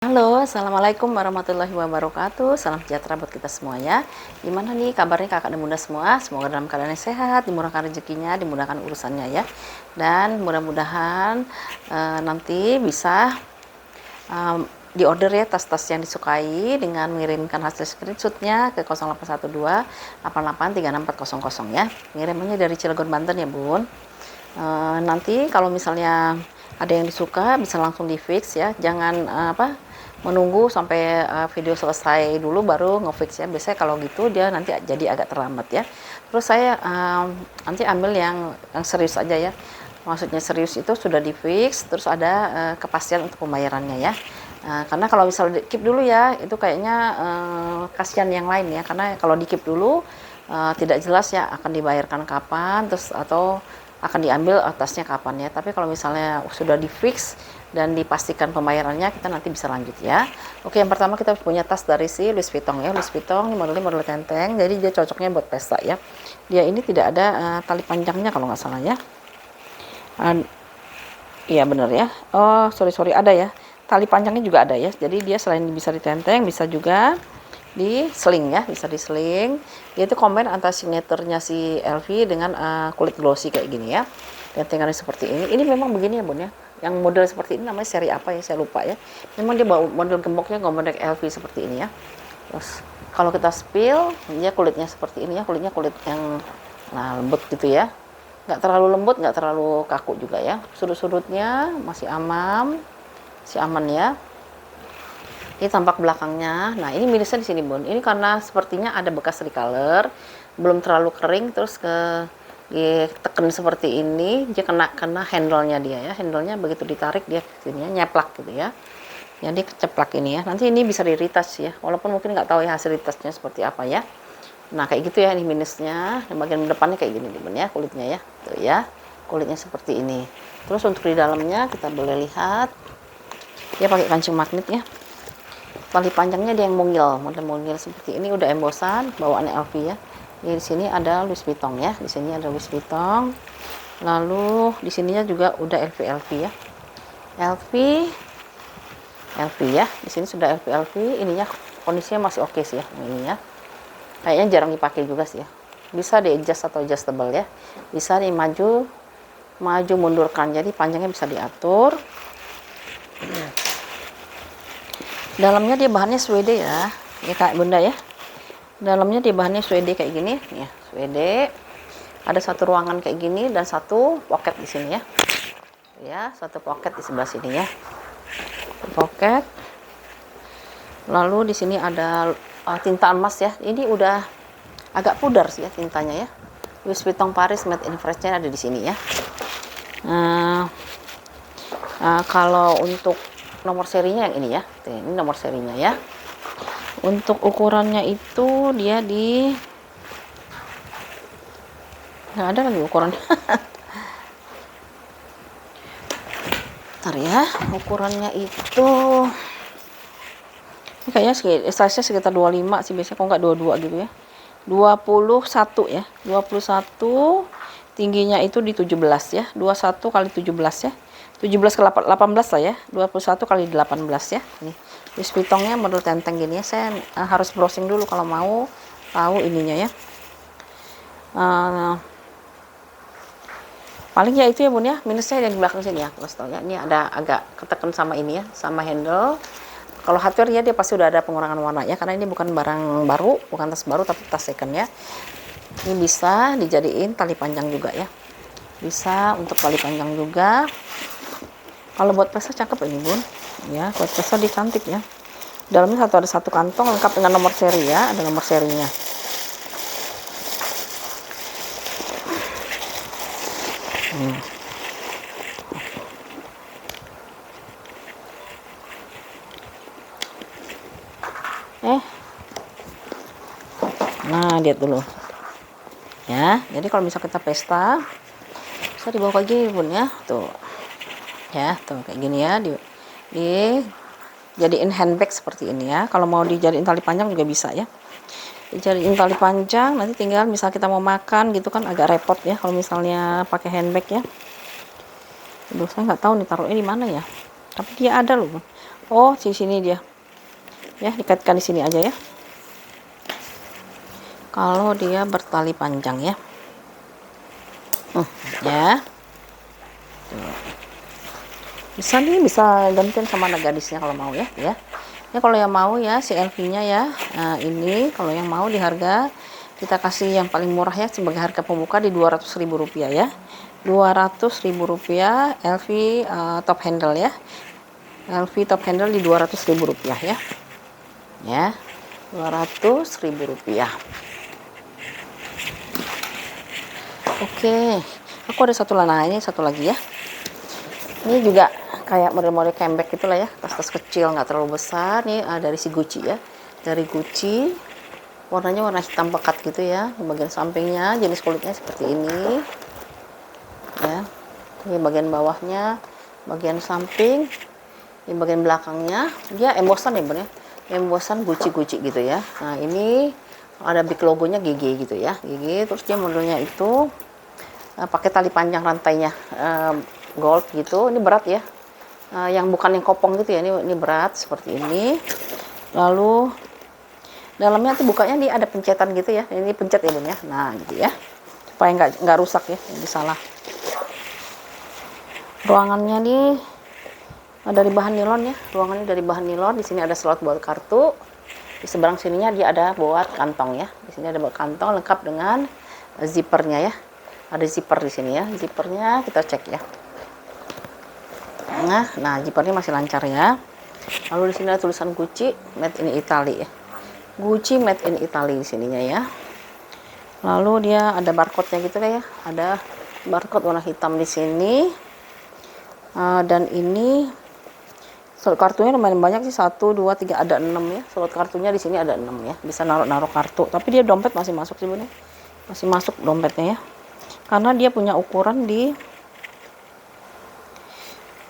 Halo, Assalamualaikum warahmatullahi wabarakatuh. Salam sejahtera buat kita semuanya. Gimana nih kabarnya kakak dan bunda semua? Semoga dalam keadaan yang sehat, dimurahkan rezekinya, dimudahkan urusannya ya. Dan mudah-mudahan nanti bisa di order ya tas-tas yang disukai dengan mengirimkan hasil screenshotnya ke 0812 88 36400 ya. Pengirimannya dari Cilegon, Banten ya bun. Nanti kalau misalnya ada yang disuka bisa langsung di fix ya, jangan menunggu sampai video selesai dulu baru ngefix ya. Biasanya kalau gitu dia nanti jadi agak terlambat ya. Terus saya nanti ambil yang serius aja ya, maksudnya serius itu sudah di fix, terus ada kepastian untuk pembayarannya ya. Karena kalau misalnya di keep dulu ya, itu kayaknya kasihan yang lain ya, karena kalau di keep dulu tidak jelas ya akan dibayarkan kapan, terus atau akan diambil atasnya kapan ya. Tapi kalau misalnya sudah di fix dan dipastikan pembayarannya, kita nanti bisa lanjut ya. Oke, yang pertama kita punya tas dari si Louis Vuitton ya. Louis Vuitton ini modelnya model tenteng, jadi dia cocoknya buat pesta ya. Dia ini tidak ada tali panjangnya kalau nggak salah ya. Iya bener ya. Oh sorry ada ya, tali panjangnya juga ada ya. Jadi dia selain bisa ditenteng, bisa juga di sling ya, bisa di sling. Dia itu combine antara signaturenya si LV dengan kulit glossy kayak gini ya. Tentengannya seperti ini. Ini memang begini ya bun ya. Yang model seperti ini namanya seri apa ya, saya lupa ya. Memang dia bawa model gemboknya model LV seperti ini ya. Terus kalau kita spill, dia kulitnya seperti ini ya. Kulitnya kulit yang lembut gitu ya. Nggak terlalu lembut, nggak terlalu kaku juga ya. Sudut-sudutnya masih aman ya. Ini tampak belakangnya. Nah ini minusnya di sini bun. Ini karena sepertinya ada bekas recolor, belum terlalu kering, terus ditekan seperti ini, dia kena handle-nya dia ya. Handle-nya begitu ditarik dia sini nyeplak gitu ya. Jadi keceplak ini ya. Nanti ini bisa di retouch ya. Walaupun mungkin nggak tahu ya hasil retouchnya seperti apa ya. Nah kayak gitu ya, ini minusnya. Dan bagian depannya kayak gini bun ya, kulitnya ya. Tuh ya, kulitnya seperti ini. Terus untuk di dalamnya kita boleh lihat, dia pakai kancing magnet ya. Tali panjangnya dia yang mungil, model mungil seperti ini, udah embosan bawaan LV ya. Di sini ada Louis Vuitton ya, di sini ada Louis Vuitton. Lalu di sininya juga udah LV ya. LV ya. Di sini sudah LV. Ininya kondisinya masih oke sih ya, ini ya. Kayaknya jarang dipakai juga sih ya. Bisa di adjust atau adjustable ya. Bisa di maju mundurkan. Jadi panjangnya bisa diatur. Dalamnya dia bahannya suede ya kayak bunda ya. Dalamnya dia bahannya suede kayak gini ya, suede. Ada satu ruangan kayak gini dan satu pocket di sini ya. Ya, satu pocket di sebelah sini ya. Pocket. Lalu di sini ada tinta emas ya. Ini udah agak pudar sih ya tintanya ya. Louis Vuitton Paris Made in France-nya ada di sini ya. Kalau untuk nomor serinya yang ini ya, ini nomor serinya ya. Untuk ukurannya itu dia di nggak ada lagi ukurannya. Bentar ya, ukurannya itu ini kayaknya size-nya sekitar 25 sih biasanya, kok nggak 22 gitu ya. 21 ya, 21, tingginya itu di 17 ya, 21 kali 17 ya. 17 ke 18 lah ya, 21 kali 18 ya. Ini Louis Vuitton-nya model tenteng gini ya. Saya harus browsing dulu kalau mau tahu ininya ya. Paling ya itu ya bun ya, minusnya yang di belakang sini ya. Terus tahu ya, ini ada agak ketekan sama ini ya, sama handle. Kalau hardware ya dia pasti udah ada pengurangan warna ya, karena ini bukan barang baru, bukan tas baru tapi tas second ya. Ini bisa dijadiin tali panjang juga ya. Bisa untuk tali panjang juga. Kalau buat pesta cakep ini bun ya, buat pesta dia cantik ya. Dalamnya ada satu kantong lengkap dengan nomor seri ya, ada nomor serinya. Nah lihat dulu ya. Jadi kalau misal kita pesta bisa dibawa kayak gini bun ya, tuh ya, tuh kayak gini ya, jadiin handbag seperti ini ya. Kalau mau dijadiin tali panjang juga bisa ya, dijadiin tali panjang. Nanti tinggal misal kita mau makan gitu kan agak repot ya kalau misalnya pakai handbag ya. Aduh saya nggak tahu nih taruhnya di mana ya, tapi dia ada loh Oh, di sini dia. Ya, dikaitkan di sini aja ya. Kalau dia bertali panjang ya. Ya. Bisa nih, bisa gantian sama anak gadisnya kalau mau ya. Ya. Ya kalau yang mau ya si LV-nya ya. Nah, ini kalau yang mau di harga kita kasih yang paling murah ya sebagai harga pembuka di Rp200.000 ya. Rp200.000 LV top handle ya. LV top handle di Rp200.000 ya. Ya. Rp200.000. Oke. Aku ada satu lana ini satu lagi ya. Ini juga kayak model-model camelback gitulah ya, tas-tas kecil nggak terlalu besar nih, dari si Gucci ya, dari Gucci, warnanya warna hitam pekat gitu ya, di bagian sampingnya jenis kulitnya seperti ini ya, ini bagian bawahnya, bagian samping, di bagian belakangnya dia embosan ya bener, embosan Gucci gitu ya. Nah ini ada big logonya GG gitu ya, GG, terus dia modelnya itu pakai tali panjang rantainya gold gitu, ini berat ya, yang bukan yang kopong gitu ya, ini berat seperti ini. Lalu dalamnya tuh bukanya dia ada pencetan gitu ya, ini pencet ya bun ya, nah gitu ya, supaya nggak rusak ya, ini salah. Ruangannya nih dari bahan nilon ya, ruangannya dari bahan nilon. Di sini ada slot buat kartu, di seberang sininya dia ada buat kantong ya, di sini ada buat kantong lengkap dengan zippernya ya, ada zipper di sini ya, zippernya kita cek ya. Nah, zippernya masih lancar ya. Lalu di sini ada tulisan Gucci Made in Italy ya. Gucci Made in Italy di sininya ya. Lalu dia ada barcode-nya gitu ya. Ada barcode warna hitam di sini. Dan ini slot kartunya lumayan banyak sih, 1 2 3 ada 6 ya. Slot kartunya di sini ada 6 ya. Bisa naruh kartu. Tapi dia dompet masih masuk sih Bun ya. Masih masuk dompetnya ya. Karena dia punya ukuran di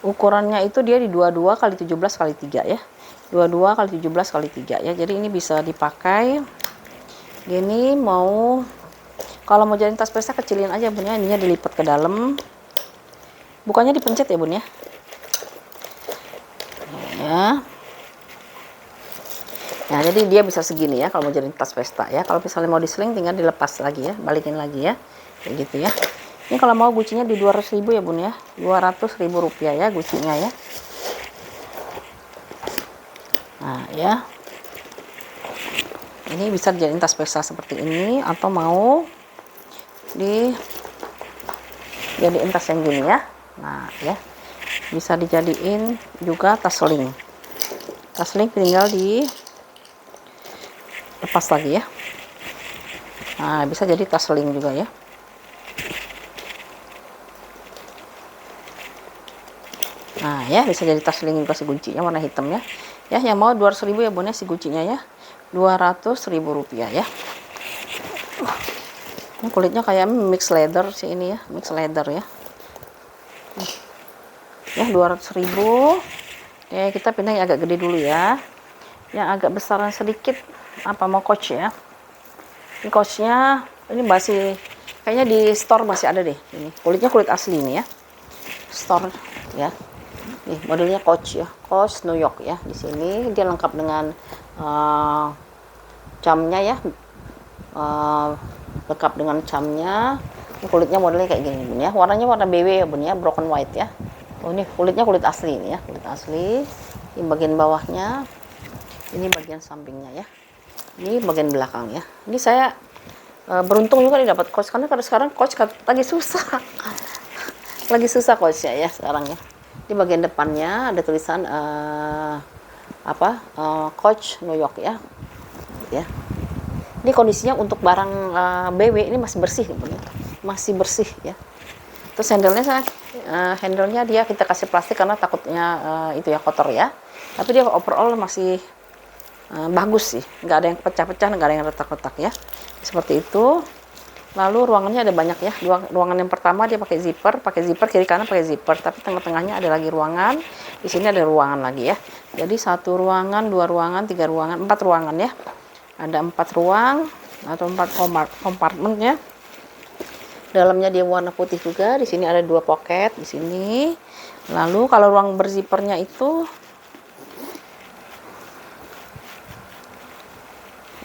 ukurannya itu dia di 22 x 17 x 3 ya, 22 x 17 x 3 ya, jadi ini bisa dipakai gini. Mau kalau mau jadi tas pesta kecilin aja bun ya, ininya dilipat ke dalam, bukannya dipencet ya bun ya, nah jadi dia bisa segini ya kalau mau jadi tas pesta ya. Kalau misalnya mau diseling tinggal dilepas lagi ya, balikin lagi ya, kayak gitu ya. Ini kalau mau Gucci-nya di 200.000 ya bun ya, Rp200.000 ya Gucci-nya ya. Nah ya, ini bisa dijadiin tas pesta seperti ini, atau mau dijadiin tas yang gini ya. Nah ya, bisa dijadiin juga tas sling. Tas sling tinggal di lepas lagi ya. Nah bisa jadi tas sling juga ya. Nah ya, bisa jadi tas sling juga si Gucci-nya warna hitam ya. Ya yang mau 200.000 ya bun ya si Gucci-nya ya, Rp200.000 ya. Ini kulitnya kayak mix leather sih ini ya, mix leather ya. Ya 200.000. Oke, kita pindah yang agak gede dulu ya. Yang agak besaran sedikit, apa mau coach ya. Ini coachnya ini masih kayaknya di store masih ada deh. Ini kulitnya kulit asli ini ya. Store ya. Nih modelnya Coach ya, Coach New York ya. Di sini dia lengkap dengan camnya ya, lengkap dengan camnya. Ini kulitnya modelnya kayak gini bun ya. Warnanya warna BW ya bun ya, broken white ya. Oh ini kulitnya kulit asli ini ya, kulit asli. Ini bagian bawahnya, ini bagian sampingnya ya. Ini bagian belakang ya. Ini saya beruntung juga nih dapat Coach, karena pada sekarang Coach lagi susah, lagi susah Coach ya sekarang ya. Di bagian depannya ada tulisan Coach New York ya. Ya. Ini kondisinya untuk barang BW ini masih bersih, masih bersih ya. Terus handlenya dia kita kasih plastik karena takutnya itu ya kotor ya. Tapi dia overall masih bagus sih, nggak ada yang pecah-pecah, nggak ada yang retak-retak ya. Seperti itu. Lalu ruangannya ada banyak ya. Ruangan yang pertama dia pakai zipper kiri kanan pakai zipper, tapi tengah-tengahnya ada lagi ruangan. Di sini ada ruangan lagi ya. Jadi 1 ruangan, 2 ruangan, 3 ruangan, 4 ruangan ya. Ada 4 ruang atau 4 kompartemen ya. Dalamnya dia warna putih juga. Di sini ada 2 pocket di sini. Lalu kalau ruang berzippernya itu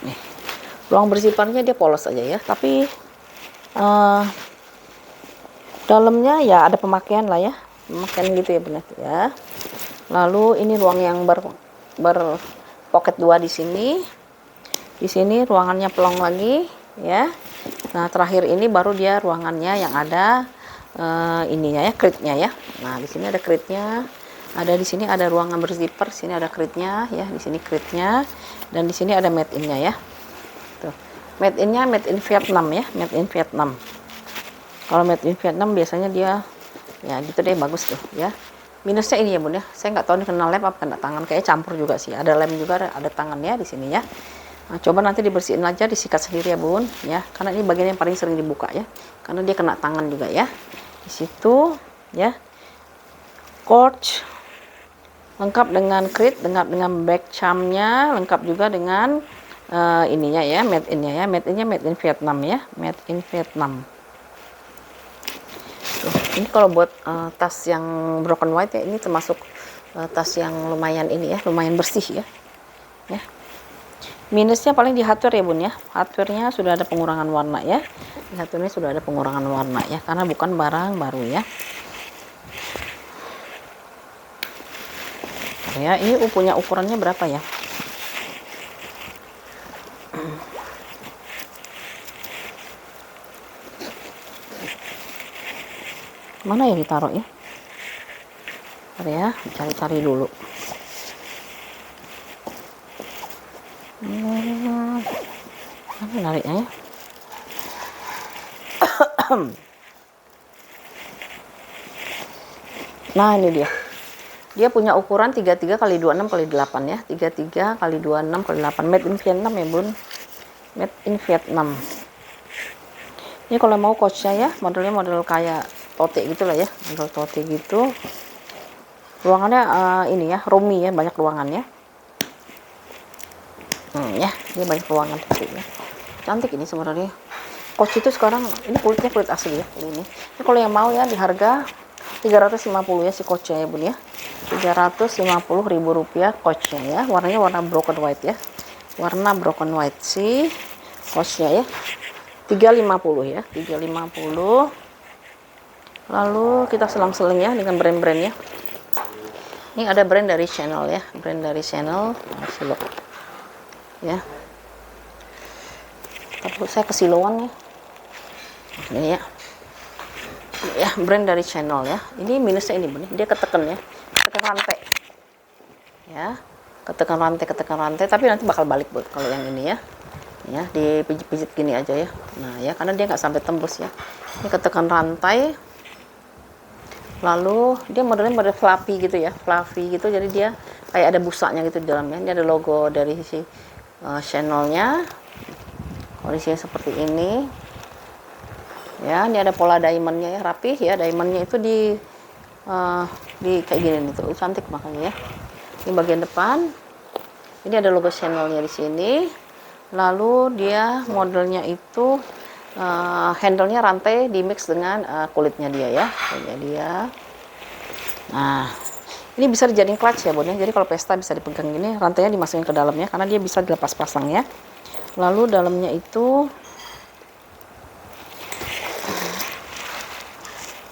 Nih, ruang berziparnya dia polos aja ya, tapi dalamnya ya ada pemakaian lah ya, pemakaian gitu ya benar ya. Lalu ini ruang yang pocket 2 di sini. Di sini ruangannya pelong lagi ya. Nah, terakhir ini baru dia ruangannya yang ada ininya ya, kritnya ya. Nah, di sini ada kritnya. Ada di sini ada ruangan berzipper, sini ada kritnya ya, di sini kritnya, dan di sini ada made in-nya ya. Tuh. Made in-nya made in Vietnam ya, made in Vietnam. Kalau made in Vietnam biasanya dia ya gitu deh, bagus tuh ya. Minusnya ini ya bun ya, saya nggak tahu ini kena lem apa kena tangan, kayak campur juga sih. Ada lem juga, ada tangannya di sini ya. Nah, coba nanti dibersihin aja, disikat sendiri ya bun ya, karena ini bagian yang paling sering dibuka ya, karena dia kena tangan juga ya. Di situ ya, coach lengkap dengan krit, lengkap dengan back charmnya, lengkap juga dengan ininya ya, made in-nya ya, made in-nya made in Vietnam ya, made in Vietnam. Tuh, ini kalau buat tas yang broken white ya, ini termasuk tas yang lumayan ini ya, lumayan bersih ya. Ya. Minusnya paling di hardware ya bun ya, hardware-nya sudah ada pengurangan warna ya, di hardware-nya sudah ada pengurangan warna ya, karena bukan barang baru ya. Ya, ini punya ukurannya berapa ya? Mana ya ditaruh ya? Bentar ya, cari-cari dulu. Mana nariknya ya? Nah, ini dia. Dia punya ukuran 33 x 26 x 8 ya. 33 x 26 x 8. Made in Vietnam ya, Bun. Made in Vietnam. Ini kalau mau coachnya ya, modelnya model kayak tote gitu lah ya. Model tote gitu. Ruangannya ini ya, roomy ya, banyak ruangannya. Ya, dia banyak ruangan ya. Cantik ini sebenarnya. Coach itu sekarang ini kulitnya kulit asli ya, ini. Ini kalau yang mau ya di harga 350 ya si coachnya ya, Bun ya. 350.000 rupiah coachnya ya, warnanya warna broken white ya, warna broken white si coachnya ya, 350 ya, 350. Lalu kita selang-seling ya dengan brand-brandnya. Ini ada brand dari Chanel ya, brand dari Chanel, silok ya. Tapi saya kesiluan ya, ini ya brand dari Chanel ya. Ini minusnya ini Bun, dia ketekan ya, ketekan rantai ya, ketekan rantai, tapi nanti bakal balik buat kalau yang ini ya, dipijit-pijit gini aja ya. Nah ya, karena dia nggak sampai tembus ya. Ini ketekan rantai, lalu dia modelnya model fluffy gitu ya, fluffy gitu, jadi dia kayak ada busanya gitu di dalamnya. Ini ada logo dari si Chanel-nya, kondisinya seperti ini ya. Ini ada pola diamondnya ya, rapih ya, diamondnya itu di kayak gini nih tuh, cantik makanya ya. Ini bagian depan, ini ada logo Chanel-nya di sini. Lalu dia modelnya itu handle-nya rantai di mix dengan kulitnya dia ya, kulitnya dia. Nah, ini bisa dijadiin clutch ya Bun ya. Jadi kalau pesta bisa dipegang gini, rantainya dimasukin ke dalamnya karena dia bisa dilepas pasang ya. Lalu dalamnya itu,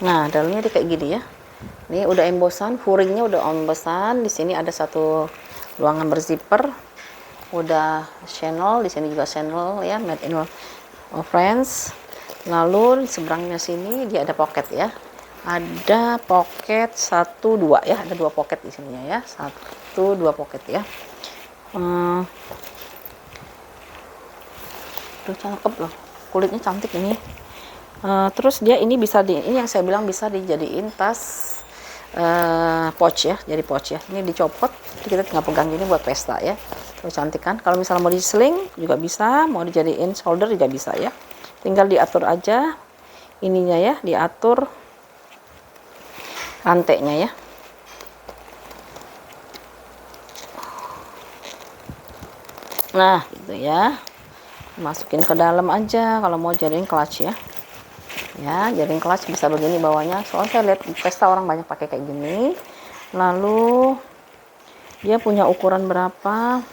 nah dalamnya dia kayak gini ya. Ini udah embosan, furingnya udah embosan. Di sini ada satu ruangan berzipper, udah Chanel, di sini juga Chanel ya, made in France. Lalu di seberangnya sini dia ada pocket ya, ada pocket 1 2 ya, ada 2 pocket di sininya ya, 1 2 pocket ya. Tuh cakep loh, kulitnya cantik ini. Terus dia ini bisa ini yang saya bilang bisa dijadiin tas pouch ya, jadi pouch ya. Ini dicopot, kita tinggal pegang gini buat pesta ya. Tuh cantik kan. Kalau misalnya mau di sling juga bisa, mau dijadiin shoulder juga bisa ya. Tinggal diatur aja ininya ya, diatur rantainya ya. Nah, gitu ya. Masukin ke dalam aja kalau mau jadiin clutch ya. Ya, jadiin clutch bisa begini bawahnya. Soalnya saya lihat pesta orang banyak pakai kayak gini. Lalu dia punya ukuran berapa?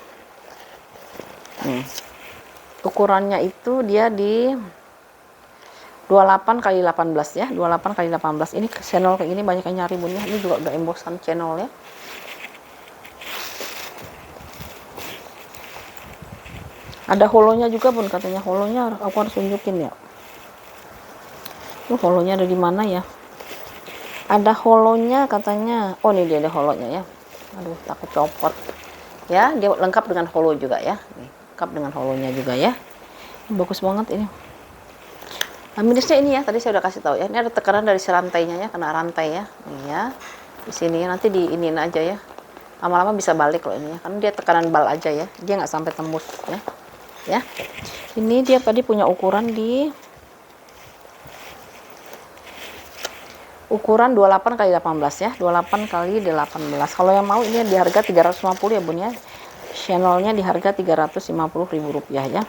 ukurannya itu dia di 28 kali 18 ya, 28 kali 18. Ini channel kayak gini banyak yang nyari bun ya. Ini juga udah embosan channel ya. Ada holonya juga bun, katanya holonya aku harus tunjukin ya. Holonya ada di mana ya? Ada holonya katanya. Oh ini dia ada holonya ya. Aduh takut copot. Ya dia lengkap dengan holo juga ya. Nih, lengkap dengan holonya juga ya. Bagus banget ini. Nah, minusnya ini ya, tadi saya udah kasih tahu ya. Ini ada tekanan dari serantainya ya, kena rantai ya. Ini ya. Di sini nanti diinin aja ya. Lama-lama bisa balik loh ini ya. Karena dia tekanan bal aja ya. Dia nggak sampai tembus ya. Ya. Ini dia tadi punya ukuran di ukuran 28 kali 18 ya. 28 kali 18. Kalau yang mau ini di harga 350 ya, Bun ya. Channelnya di harga Rp350.000 ya.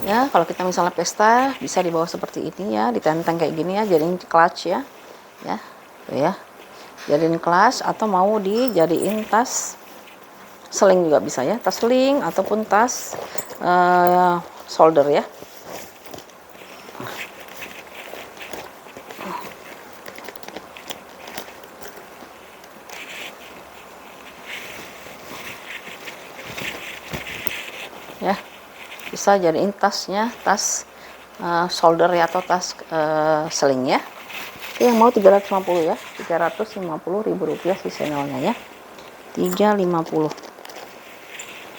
Ya, kalau kita misalnya pesta bisa dibawa seperti ini ya, ditenteng kayak gini ya, jadiin clutch ya. Ya. Tuh ya. Jadiin clutch atau mau dijadiin tas sling juga bisa ya, tas sling ataupun tas shoulder ya. Ya, bisa jadiin tasnya, tas shoulder ya atau tas sling ya. Yang mau 350 ya, Rp350.000 si channelnya ya. 350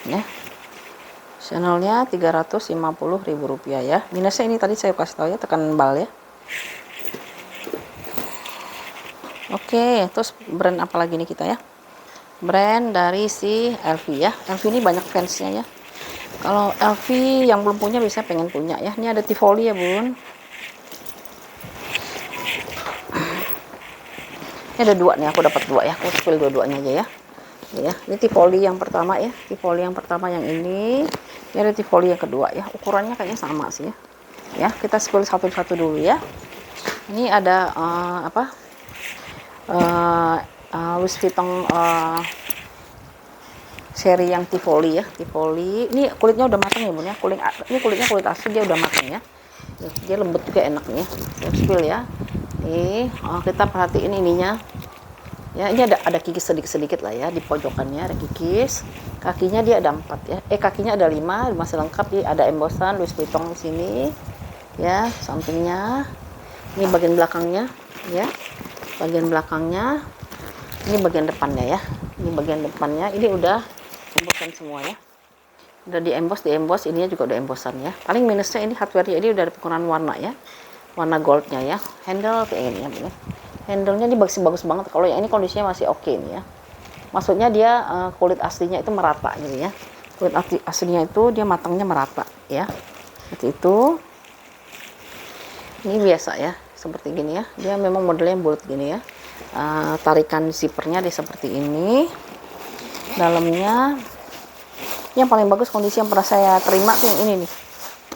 ya. Channelnya Rp350.000 ya. Minusnya ini tadi saya kasih tahu ya, tekanan bal ya. Oke, terus brand apa lagi nih kita ya? Brand dari si LV ya. LV ini banyak fansnya ya. Kalau LV yang belum punya bisa pengen punya ya. Ini ada Tivoli ya, Bun. Ini ada dua nih, aku dapat dua ya. Aku spill dua-duanya aja ya. Ya, ini Tivoli yang pertama ya. Tivoli yang pertama yang ini. Ini ada Tivoli yang kedua ya. Ukurannya kayaknya sama sih ya. Ya, kita spill satu-satu dulu ya. Ini ada Louis Vuitton seri yang Tivoli ya. Tivoli. Ini kulitnya udah matang ya, Bun ya. Ini kulitnya kulit asli, dia udah matang ya. Dia lembut juga enak nih. Saya spill ya. Nih, kita perhatiin ininya. Ya, ini ada kikis sedikit-sedikit lah ya di pojokannya, ada kikis. Kakinya dia ada 4 ya. Kakinya ada 5, masih lengkap. Dia ada embosan Louis Vuitton di sini. Ya, sampingnya. Ini bagian belakangnya ya. Bagian belakangnya. Ini bagian depannya ya. Ini bagian depannya. Ini udah embosan semua ya. Udah di emboss, ininya juga udah embosan ya. Paling minusnya ini hardware-nya ini udah ada penggunaan warna ya. Warna goldnya ya. Handle kayak gini ya. Handle-nya ini bagus banget. Kalau yang ini kondisinya masih oke nih ya. Maksudnya dia kulit aslinya itu merata gitu ya. Kulit aslinya itu dia matangnya merata ya. Seperti itu. Ini biasa ya, seperti gini ya. Dia memang modelnya bulat gini ya. Tarikan zippernya dia seperti ini. Dalamnya yang paling bagus kondisi yang pernah saya terima tuh yang ini nih.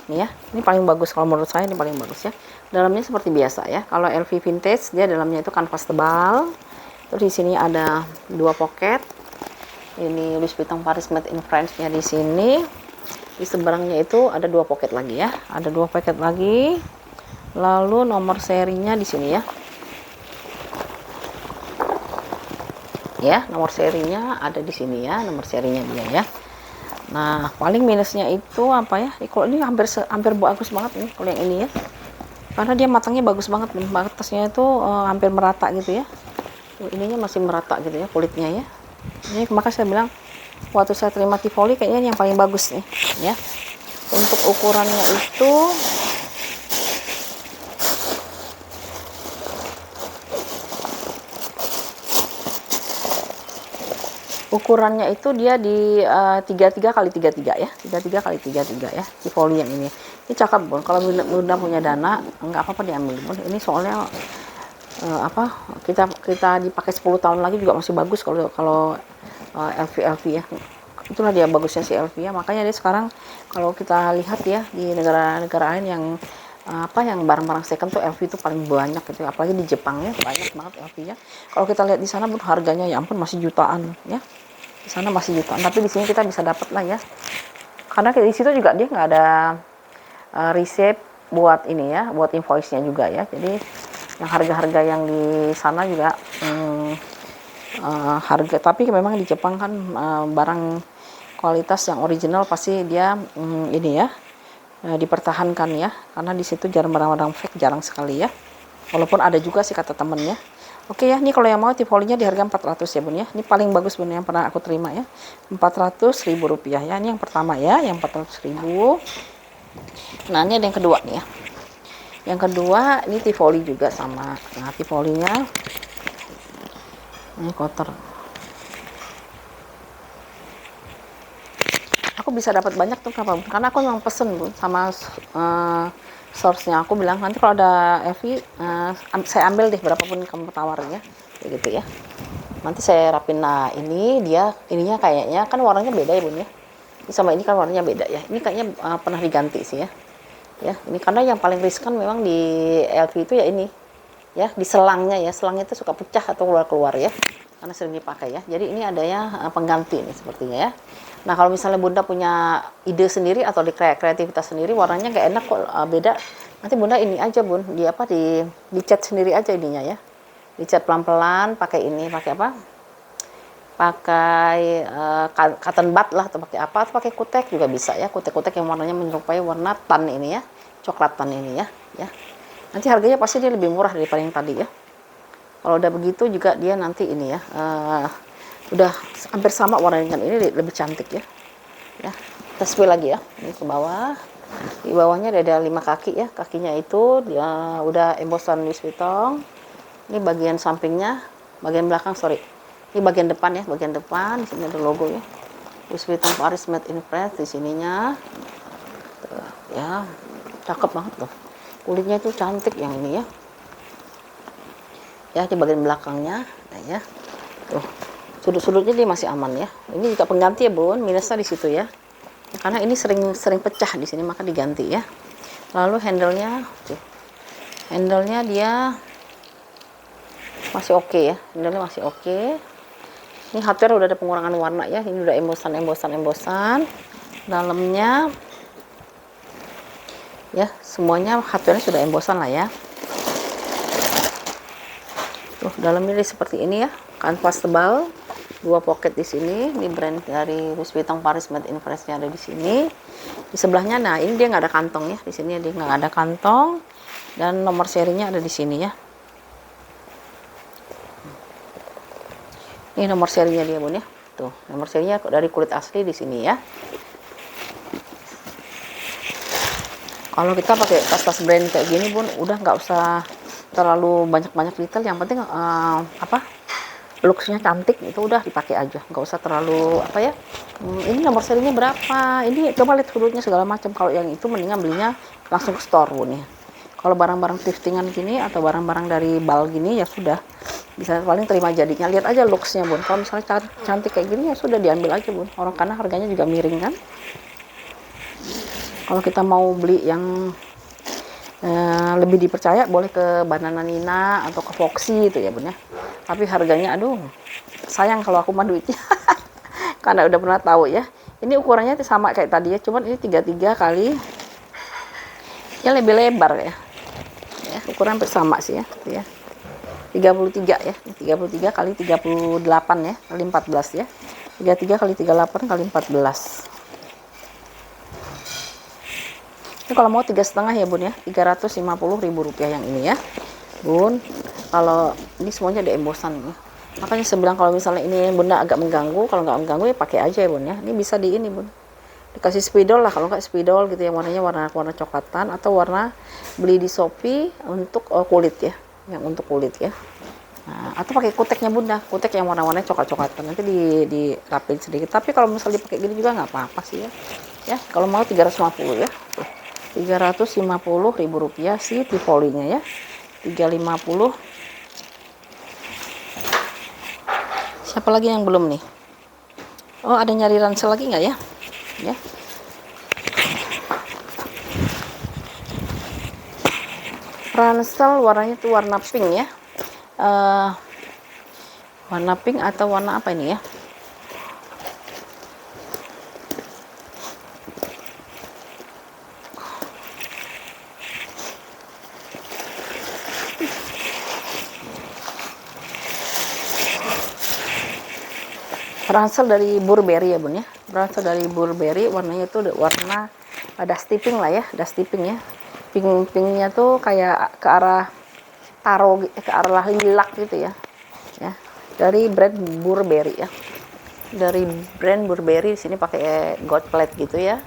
Nih ya, ini paling bagus kalau menurut saya, ini paling bagus ya. Dalamnya seperti biasa ya. Kalau LV vintage dia dalamnya itu kanvas tebal. Terus di sini ada 2 pocket. Ini Louis Vuitton Paris Made in France-nya di sini. Di seberangnya itu ada 2 pocket lagi ya. Ada 2 pocket lagi. Lalu nomor serinya di sini ya. Ya, nomor serinya ada di sini ya, nomor serinya dia ya. Nah, paling minusnya itu apa ya? Kalau ini hampir bagus banget nih kalau yang ini ya. Karena dia matangnya bagus banget, batasnya itu hampir merata gitu ya. Ininya masih merata gitu ya kulitnya ya. Ini maka saya bilang waktu saya terima Tivoli kayaknya ini yang paling bagus nih ya. Untuk ukurannya itu dia di 33 kali 33 ya. 33 kali 33 ya. Tivoli yang ini. Ini cakep, Bun. Kalau Bunda punya dana nggak apa-apa diambil, Bun. Ini soalnya kita dipakai 10 tahun lagi juga masih bagus kalau LV ya. Itulah dia bagusnya si LV ya. Makanya dia sekarang kalau kita lihat ya di negara-negara lain yang yang barang-barang second tuh LV itu paling banyak gitu. Apalagi di Jepang ya, banyak banget LV ya. Kalau kita lihat di sana, Bun, harganya ya ampun masih jutaan ya. Di sana masih jutaan, tapi di sini kita bisa dapat lah ya Karena di situ juga dia nggak ada receipt buat ini ya, buat invoice-nya juga ya. Jadi yang harga-harga yang di sana juga harga, tapi memang di Jepang kan barang kualitas yang original pasti dia ini ya dipertahankan ya, karena di situ jarang barang-barang fake, jarang sekali ya. Walaupun ada juga sih kata temennya. Oke ya, ini kalau yang mau Tivolinya di harga 400 ya bun ya. Ini paling bagus bun yang pernah aku terima ya. 400.000 rupiah ya. Ini yang pertama ya, yang 400.000. Nah ini ada yang kedua nih ya. Yang kedua ini Tivoli juga sama. Nah Tivolinya ini kotor. Aku bisa dapat banyak tuh kenapa? Karena aku memang pesen bun sama source-nya. Aku bilang nanti kalau ada Evi saya ambil deh berapapun kamu tawarin ya, kayak gitu ya. Nanti saya rapin. Nah ini dia, ininya kayaknya kan warnanya beda ya bun ya. Ini sama ini kan warnanya beda ya. Ini kayaknya pernah diganti sih ya. Ya ini karena yang paling riskan memang di LV itu ya ini ya, di selangnya ya. Selangnya itu suka pecah atau keluar ya, karena sering dipakai ya. Jadi ini adanya pengganti nih sepertinya ya. Nah kalau misalnya bunda punya ide sendiri atau di kreativitas sendiri, warnanya nggak enak kok beda, nanti bunda ini aja bun, di apa, di cat sendiri aja ininya ya, dicat pelan-pelan pakai ini, pakai apa, pakai cotton bud lah, atau pakai apa, atau pakai kutek juga bisa ya. Kutek-kutek yang warnanya menyerupai warna tan ini ya, coklat tan ini ya. Nanti harganya pasti dia lebih murah daripada yang tadi ya. Kalau udah begitu juga dia nanti ini ya, udah hampir sama warnanya, ini lebih cantik ya. Kita spill lagi ya, ini ke bawah. Di bawahnya ada 5 kaki ya, kakinya itu dia udah embosan Louis Vuitton. Ini bagian sampingnya, bagian belakang sorry. Ini bagian depan ya, bagian depan di sini ada logo ya. Louis Vuitton Paris Made in France di sininya. Tuh, ya, cakep banget tuh. Kulitnya itu cantik yang ini ya. Ya di bagian belakangnya, nah ya. Tuh. Sudut-sudutnya dia masih aman ya. Ini juga pengganti ya bun, minusnya di situ ya. Karena ini sering pecah di sini, maka diganti ya. Lalu handle-nya dia masih oke ya. Handle-nya masih oke. Ini hardware udah ada pengurangan warna ya. Ini udah embosan. Dalamnya ya semuanya hardware sudah embosan lah ya. Tuh dalamnya seperti ini ya. Kanvas tebal. 2 pocket di sini, ini brand dari Louis Vuitton Paris Made in France-nya ada di sini. Di sebelahnya, nah ini dia nggak ada kantong ya, di sini dia nggak ada kantong, dan nomor serinya ada di sini ya. Ini nomor serinya dia bun ya, tuh nomor serinya dari kulit asli di sini ya. Kalau kita pakai tas-tas brand kayak gini bun, udah nggak usah terlalu banyak detail, yang penting looks-nya cantik, itu udah dipakai aja, nggak usah terlalu apa ya. Ini nomor serinya berapa, ini coba lihat hurufnya segala macam. Kalau yang itu mendingan belinya langsung ke store bun ya. Kalau barang-barang thriftingan gini atau barang-barang dari bal gini ya sudah bisa paling terima jadinya, lihat aja looks-nya bun. Kalau misalnya cantik kayak gini ya sudah diambil aja bun, orang karena harganya juga miring kan. Kalau kita mau beli yang lebih dipercaya boleh ke Banana Nina atau ke Foxy itu ya bun ya. Tapi harganya aduh sayang kalau aku mah duitnya karena udah pernah tahu ya. Ini ukurannya sama kayak tadi ya, cuman ini 33 kali ya, lebih lebar ya. Ukuran bersama sih ya. 33 ya. 33 kali 38 ya, kali 14 ya. 33 kali 38 kali 14. Ini kalau mau 3,5 ya bun ya, 350.000 rupiah yang ini ya bun. Kalau ini semuanya ada embosan ya. Makanya saya bilang kalau misalnya ini bunda agak mengganggu, kalau nggak mengganggu ya pakai aja ya bun ya. Ini bisa di ini bun, dikasih spidol lah, kalau nggak spidol gitu yang warnanya warna coklatan, atau warna beli di Shopee untuk kulit ya, yang untuk kulit ya. Nah, atau pakai kuteknya bunda, kutek yang warna-warnanya coklat-coklatan, nanti dirapin sedikit. Tapi kalau misalnya dipakai gini juga nggak apa-apa sih ya. Ya kalau mau 350 ya. 350.000 rupiah si Tivolinya ya. 350. Siapa lagi yang belum nih? Oh ada nyari ransel lagi nggak ya? Ya. Ransel warnanya tuh warna pink ya. Warna pink atau warna apa ini ya? Berasal dari Burberry ya bun ya, berasal dari Burberry. Warnanya itu warna dusty pink lah ya, dusty pink ya. Pinknya tuh kayak ke arah taro, ke arah lilac gitu ya. Ya, dari brand Burberry ya. Dari brand Burberry, di sini pakai gold plate gitu ya.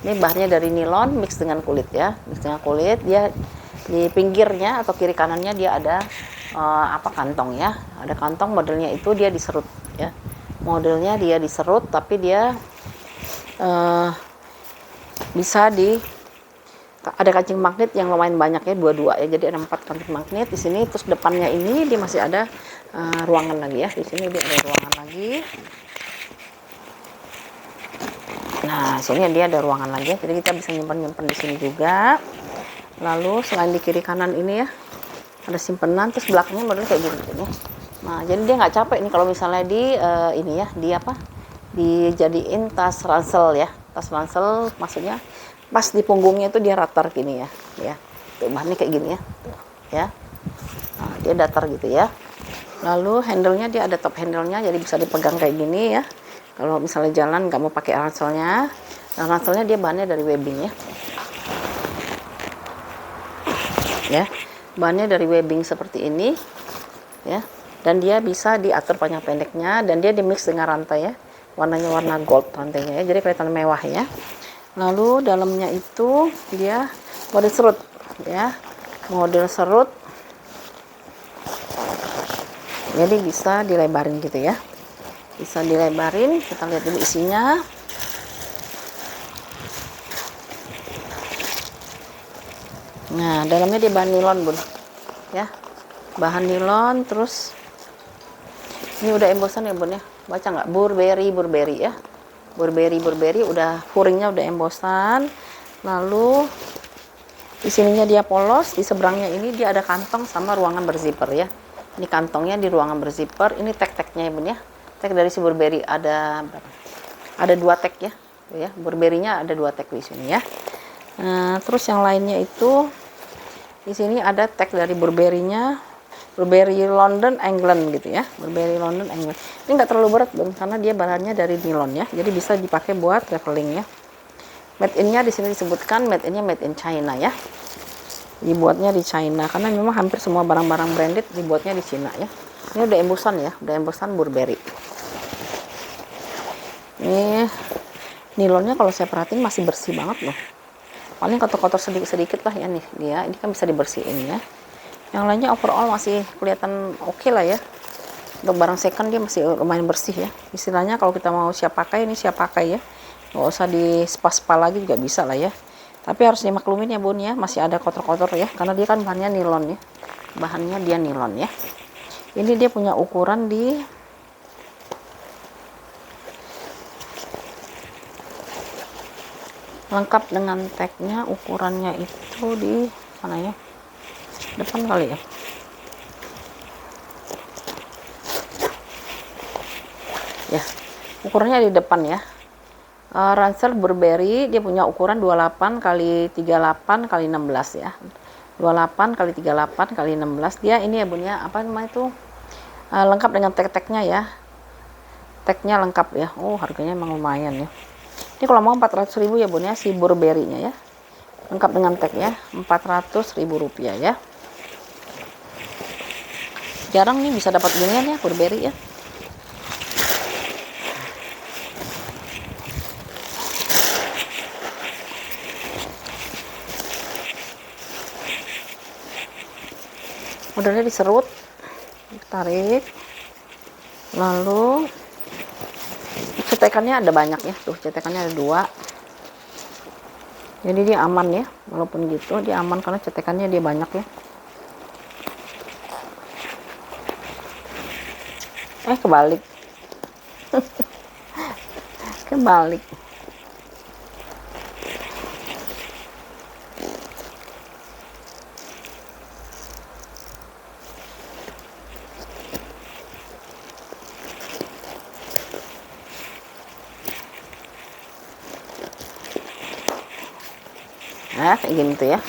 Ini bahannya dari nilon mix dengan kulit ya, mix dengan kulit. Dia di pinggirnya atau kiri kanannya dia ada kantong ya, ada kantong. Modelnya itu dia diserut ya, modelnya dia diserut, tapi dia bisa ada kancing magnet yang lumayan banyak ya, dua-dua ya, jadi ada 4 kancing magnet di sini. Terus depannya ini dia masih ada ruangan lagi ya, di sini dia ada ruangan lagi. Nah, sini dia ada ruangan lagi ya, jadi kita bisa nyimpan di sini juga. Lalu selain di kiri kanan ini ya, ada simpenan. Terus belakangnya modelnya kayak gini ya. Nah, jadi dia nggak capek nih kalau misalnya ini ya, dijadiin tas ransel ya. Tas ransel maksudnya pas di punggungnya itu dia ratar gini ya. Ya, tuh bahannya kayak gini ya. Tuh, ya. Nah, dia datar gitu ya. Lalu handle-nya dia ada top handle-nya, jadi bisa dipegang kayak gini ya. Kalau misalnya jalan nggak mau pakai ranselnya, nah ranselnya dia bahannya dari webbing ya. Ya, bahannya dari webbing seperti ini ya, dan dia bisa diatur panjang pendeknya, dan dia dimix dengan rantai ya, warnanya warna gold rantainya ya, jadi kelihatan mewah ya. Lalu dalamnya itu dia model serut ya, model serut, jadi bisa dilebarin gitu ya, bisa dilebarin. Kita lihat dulu isinya. Nah, dalamnya dia bahan nilon bun ya, bahan nilon. Terus ini udah embosan ya bun ya, baca nggak, Burberry ya, Burberry udah furingnya udah embosan. Lalu di sininya dia polos, di seberangnya ini dia ada kantong sama ruangan berzipper ya. Ini kantongnya di ruangan berzipper. Ini tag-tagnya ya bun ya, tag dari si Burberry ada 2 tag ya, ya Burberry-nya ada 2 tag di sini ya. Nah, terus yang lainnya itu di sini ada tag dari Burberry-nya, Burberry London England gitu ya, Burberry London England. Ini nggak terlalu berat bun, karena dia bahannya dari nilon ya, jadi bisa dipakai buat traveling ya. Made in-nya di sini disebutkan made in-nya made in China ya, dibuatnya di China, karena memang hampir semua barang-barang branded dibuatnya di Cina ya. Ini udah embosan ya, udah embosan Burberry. Ini nilonnya kalau saya perhatiin masih bersih banget loh, paling kotor-kotor sedikit-sedikit lah ya nih dia. Ini kan bisa dibersihin ya. Yang lainnya overall masih kelihatan oke lah ya. Untuk barang second dia masih lumayan bersih ya. Istilahnya kalau kita mau siap pakai, ini siap pakai ya. Nggak usah di spa-spa lagi juga bisa lah ya. Tapi harus dimaklumin ya bun ya, masih ada kotor-kotor ya, karena dia kan bahannya nilon ya. Bahannya dia nilon ya. Ini dia punya ukuran di lengkap dengan tagnya. Ukurannya itu di mana ya, depan kali ya. Ya, ukurannya di depan ya. Ransel Burberry dia punya ukuran 28 kali 38 kali 16 ya. 28 kali 38 kali 16. Dia ini ya bun ya, apa namanya itu, lengkap dengan tag-tagnya ya. Tagnya lengkap ya. Oh, harganya emang lumayan ya. Ini kalau mau 400.000 ya bun ya, si Burberry-nya ya. Lengkap dengan tag ya, 400.000 rupiah ya. Jarang nih bisa dapat ginian ya Burberry ya. Modelnya diserut, ditarik, lalu cetekannya ada banyak ya, tuh cetekannya ada 2, jadi dia aman ya. Walaupun gitu dia aman karena cetekannya dia banyak ya. Kebalik. Kebalik. Nah, kayak gini tuh ya.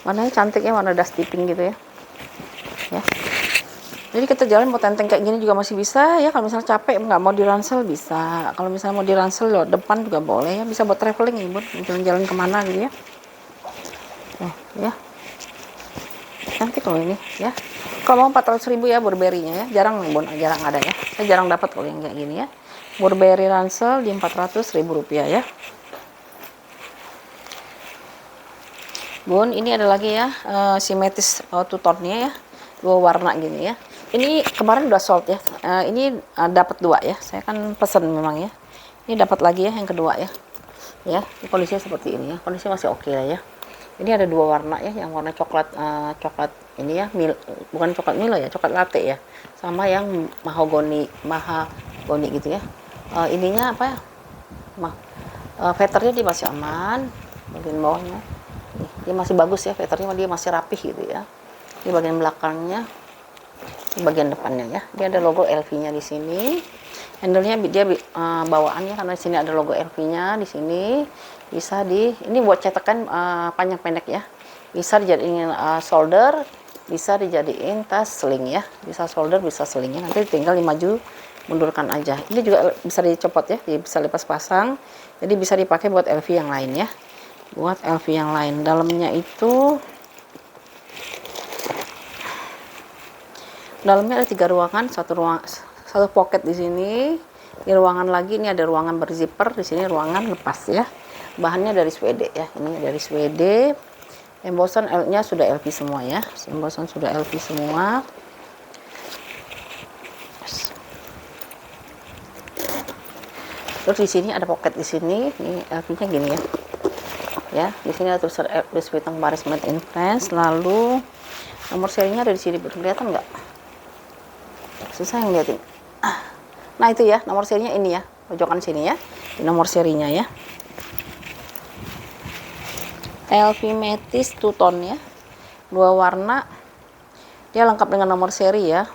Warnanya cantik ya, warna dusty pink gitu ya. Ya. Jadi kita jalan mau tenteng kayak gini juga masih bisa ya. Kalau misalnya capek nggak mau diransel bisa. Kalau misalnya mau diransel lewat depan juga boleh ya. Bisa buat traveling ya bun, jalan-jalan kemana gitu ya. Oh, ya. Nanti kalau ini ya. Kalau mau 400.000 ya Burberry-nya ya. Jarang bun, jarang ada ya. Saya jarang dapat kalau yang kayak gini ya. Burberry ransel di 400.000 rupiah ya. Bun, ini ada lagi ya simetris two-tone-nya ya. Dua warna gini ya. Ini kemarin udah sold ya. Ini dapat 2 ya. Saya kan pesen memang ya. Ini dapat lagi ya yang kedua ya. Ya, kondisinya seperti ini ya. Kondisi masih oke lah ya. Ini ada 2 warna ya, yang warna coklat coklat ini ya, bukan coklat Milo ya, coklat latte ya. Sama yang mahogoni gitu ya. Ininya apa ya? Vetternya dia masih aman. Bagian bawahnya. Dia masih bagus ya, vetternya dia masih rapih gitu ya. Di bagian belakangnya, di bagian depannya ya, dia ada logo LV-nya di sini. Handle-nya dia bawaannya karena di sini ada logo LV-nya di sini. Bisa ini buat cetakan panjang pendek ya. Bisa dijadiin shoulder, bisa dijadiin tas sling ya. Bisa shoulder, bisa sling ya. Nanti tinggal dimaju mundurkan aja. Ini juga bisa dicopot ya, bisa lepas pasang. Jadi bisa dipakai buat LV yang lain ya. Buat LV yang lain. Dalamnya ada 3 ruangan, satu pocket di sini. Di ruangan lagi ini ada ruangan berzipper, di sini ruangan lepas ya. Bahannya dari Swede ya. Ini dari Swede. Embosan L-nya sudah LV semua ya. Embosan sudah LV semua. Terus di sini ada pocket di sini. Ini LV-nya gini ya. Ya, di sini ada tulisan Louis Vuitton Paris Made in France. Lalu nomor serinya ada di sini. Kelihatan nggak? Susah yang liatin. Nah itu ya nomor serinya ini ya, pojokan sini ya, ini nomor serinya ya. LV Metis two-tone ya, 2 warna. Dia lengkap dengan nomor seri ya.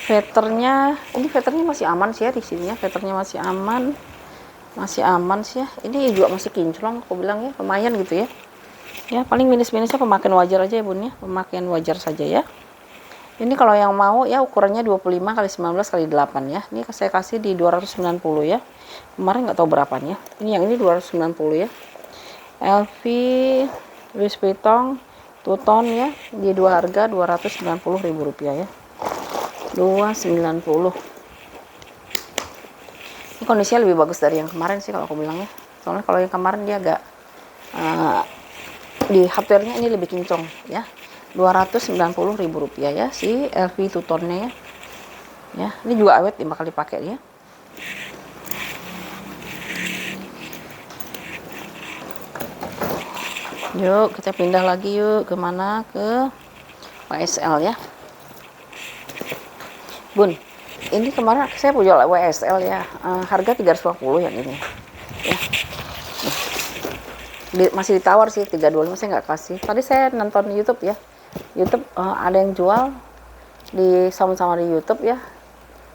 Vetternya masih aman sih ya di sini ya. Vetternya masih aman sih ya. Ini juga masih kinclong, aku bilang ya, lumayan gitu ya. Ya paling minus-minusnya pemakaian wajar aja ya bun ya, pemakaian wajar saja ya. Ini kalau yang mau ya ukurannya 25 x 19 x 8 ya. Ini saya kasih di 290 ya. Kemarin nggak tahu berapanya. Ini yang ini 290 ya. LV Louis Vuitton two-tone ya. Di 2 harga 290.000 rupiah ya. 290. Ini kondisinya lebih bagus dari yang kemarin sih kalau aku bilang ya. Soalnya kalau yang kemarin dia agak di hardware-nya ini lebih kinclong ya. 290.000 rupiah ya si LV two-tone-nya ya. Ya, ini juga awet 5 kali pakai ya. Yuk kita pindah lagi yuk kemana, ke WSL ya bun. Ini kemarin saya jual WSL ya, harga 350 yang ini ya. Masih ditawar sih 325, saya nggak kasih. Tadi saya nonton YouTube ya, YouTube ada yang jual sama-sama di YouTube ya.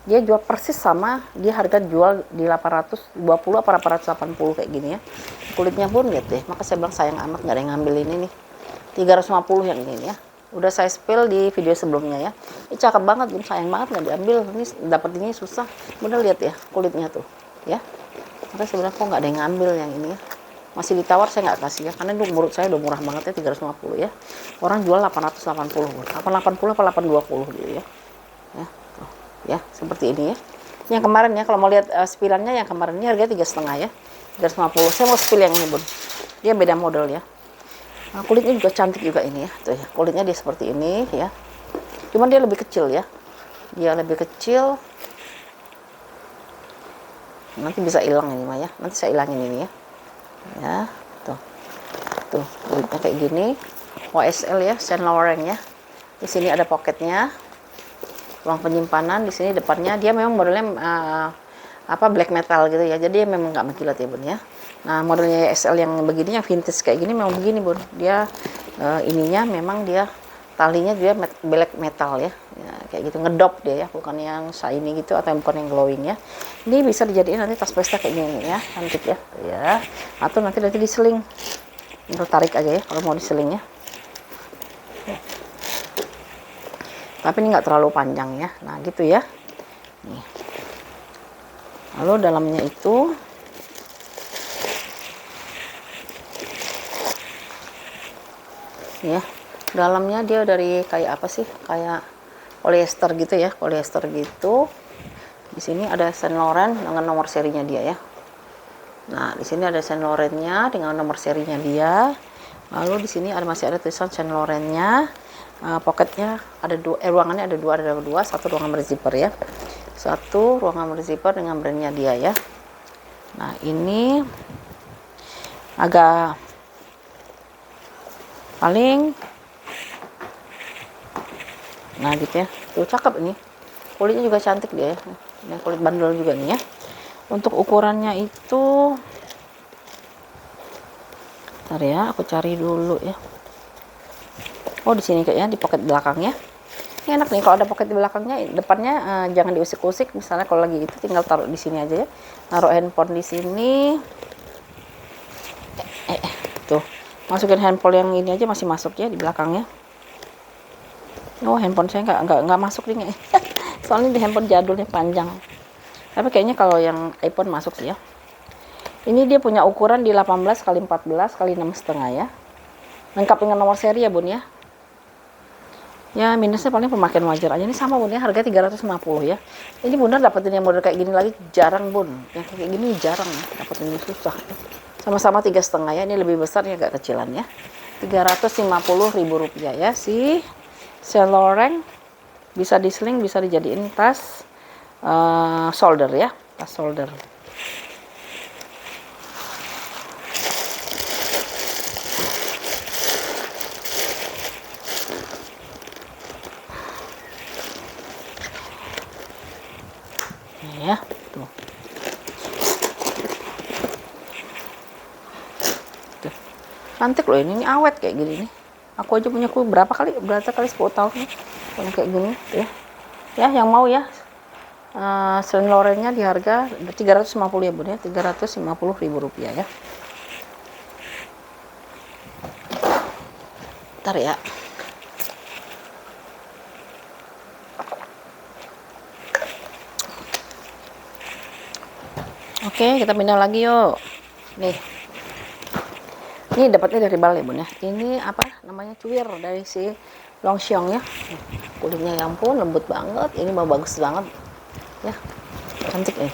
Dia jual persis sama, dia harga jual di 820 apa 880 kayak gini ya. Kulitnya pun lihat deh, maka saya bilang sayang amat nggak ada yang ngambil ini nih. 350 yang ini ya. Udah saya spill di video sebelumnya ya. Ini cakep banget, sayang banget nggak diambil. Ini dapat ini susah. Bener lihat ya kulitnya tuh ya. Maka saya bilang kok nggak ada yang ngambil yang ini ya. Masih ditawar, saya nggak kasih ya, karena menurut saya udah murah banget ya 350 ya. Orang jual 880, 880 apa 820 gitu ya. Ya seperti ini ya. Yang kemarin ya, kalau mau lihat spillannya yang kemarin ini harganya 3,5 ya, 350. Saya mau spill yang ini bun, dia beda model ya. Nah, kulitnya juga cantik juga ini ya, tuh ya, kulitnya dia seperti ini ya. Cuman dia lebih kecil ya, dia lebih kecil. Nanti bisa hilang ini mah ya, nanti saya hilangin ini ya. Ya tuh kulitnya kayak gini. WSL ya, Saint Laurent ya. Di sini ada pocketnya, ruang penyimpanan. Di sini depannya dia memang modelnya black metal gitu ya, jadi memang nggak mengkilat ya bun ya. Nah modelnya SL yang begini, yang vintage kayak gini memang begini bun, dia ininya memang dia talinya dia black metal ya, kayak gitu, ngedop dia ya, bukan yang shiny gitu atau bukan yang glowing ya. Ini bisa dijadiin nanti tas pesta kayak gini ya, cantik ya, ya. Atau nanti diseling, tarik aja ya kalau mau diseling ya. tapi ini nggak terlalu panjang ya. Nah gitu ya. Nih. Lalu dalamnya itu ya, dalamnya dia dari kayak apa sih, kayak polyester gitu ya, polyester gitu. Di sini ada Saint Laurent dengan nomor serinya dia ya. Nah di sini ada Saint Laurentnya dengan nomor serinya dia. Lalu di sini masih ada tulisan Saint Laurentnya. Pocketnya ada dua, ruangannya ada dua, satu ruangan berzipper ya, satu ruangan berzipper dengan brandnya dia ya. Nah ini agak paling, nah gitu ya, tuh cakep ini, kulitnya juga cantik dia ya, ini kulit bandel juga nih ya. Untuk ukurannya itu, ntar ya, aku cari dulu ya. Oh di sini kayaknya di pocket belakangnya. Ini enak nih kalau ada pocket di belakangnya, depannya jangan diusik-usik. Misalnya kalau lagi itu tinggal taruh di sini aja ya. Naruh handphone di sini. Tuh, masukin handphone yang ini aja masih masuk ya di belakangnya. Oh handphone saya nggak masuk nih. Soalnya di handphone jadulnya panjang. Tapi kayaknya kalau yang iPhone masuk sih ya. Ini dia punya ukuran di 18 x 14 x 6,5 ya. Lengkap dengan nomor seri ya bun ya. Ya minusnya paling pemakaian wajar aja. Ini sama bun ya, harga 350 ya. Ini bunda dapetin yang model kayak gini lagi jarang bun. Yang kayak gini jarang ya, dapetin ini susah. Sama-sama 3,5 ya. Ini lebih besar ya, agak kecilan ya. 350.000 rupiah ya si Saint Laurent. Bisa disling, bisa dijadiin tas shoulder ya, tas shoulder. Ya tuh. Tuh cantik loh ini awet kayak gini nih. Aku aja punya berapa kali 10 tahun nih yang kayak gini ya. Ya yang mau ya, Saint Laurentnya di harga 350 ya bun ya, 350.000 rupiah ya. Ntar ya. Oke, kita pindah lagi yuk. Nih. Ini dapatnya dari Bali bun ya. Ini apa namanya, cuir dari si Longchamp ya. Kulitnya ya ampun lembut banget. Ini mau bagus banget ya. Cantik nih.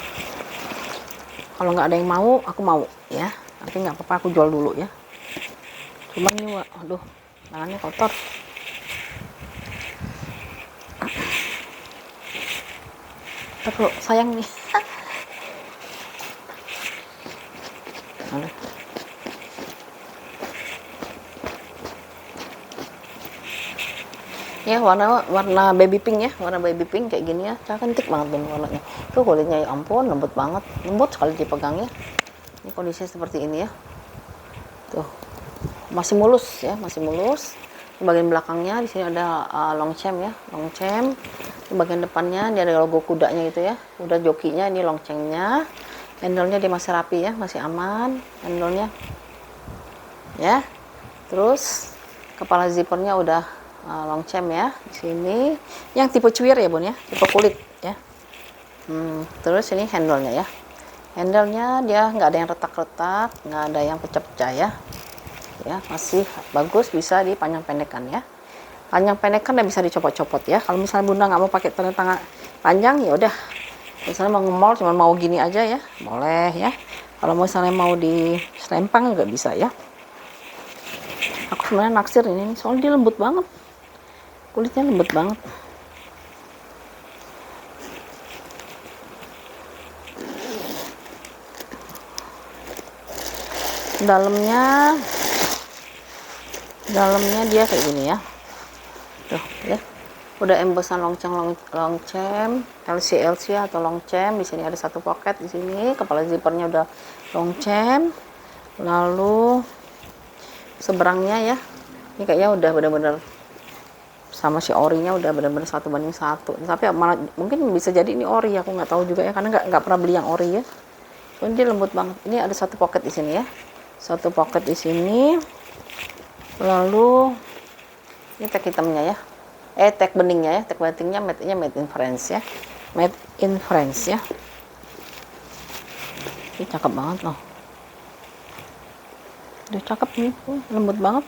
Kalau nggak ada yang mau, aku mau ya. Tapi nggak apa-apa, aku jual dulu ya. Cuman ini, aduh, tangannya kotor. Aduh, sayang nih. Ya warna baby pink ya, warna baby pink kayak gini ya, cantik banget ben warnanya. Tuh kulitnya ya ampun lembut banget, lembut sekali dipegangnya. Ini kondisinya seperti ini ya. Tuh masih mulus ya, masih mulus. Di bagian belakangnya di sini ada Longchamp ya, Longchamp. Di bagian depannya dia ada logo kudanya gitu ya, kuda jokinya. Ini Longchampnya. Handle-nya dia masih rapi ya, masih aman handle-nya ya. Terus kepala zippernya udah Longchamp ya di sini, yang tipe cuir ya bun ya, tipe kulit ya. Terus ini handle-nya ya, handle-nya dia nggak ada yang retak-retak, nggak ada yang pecah-pecah ya. Ya masih bagus, bisa dipanjang pendekkan ya. Panjang pendekkan dan bisa dicopot-copot ya. Kalau misalnya bunda nggak mau pakai tangan panjang ya udah, misalnya mau nge-mall cuma mau gini aja ya, boleh ya. Kalau misalnya mau di selempang juga bisa ya. Aku sebenarnya naksir ini soalnya dia lembut banget, kulitnya lembut banget. Dalamnya dia kayak gini ya. Tuh ya. Udah embossan Longchamp LC atau Longchamp. Di sini ada satu pocket di sini, kepala zippernya udah Longchamp. Lalu seberangnya ya. Ini kayaknya udah benar-benar sama si orinya udah benar-benar 1:1. Tapi malah mungkin bisa jadi ini ori, aku nggak tahu juga ya, karena nggak pernah beli yang ori ya. Soalnya dia lembut banget. Ini ada satu pocket di sini ya, satu pocket di sini. Lalu ini tag hitamnya ya, tag beningnya ya, tag beningnya made in France ya, made in France ya. Ini cakep banget loh, udah cakep nih, lembut banget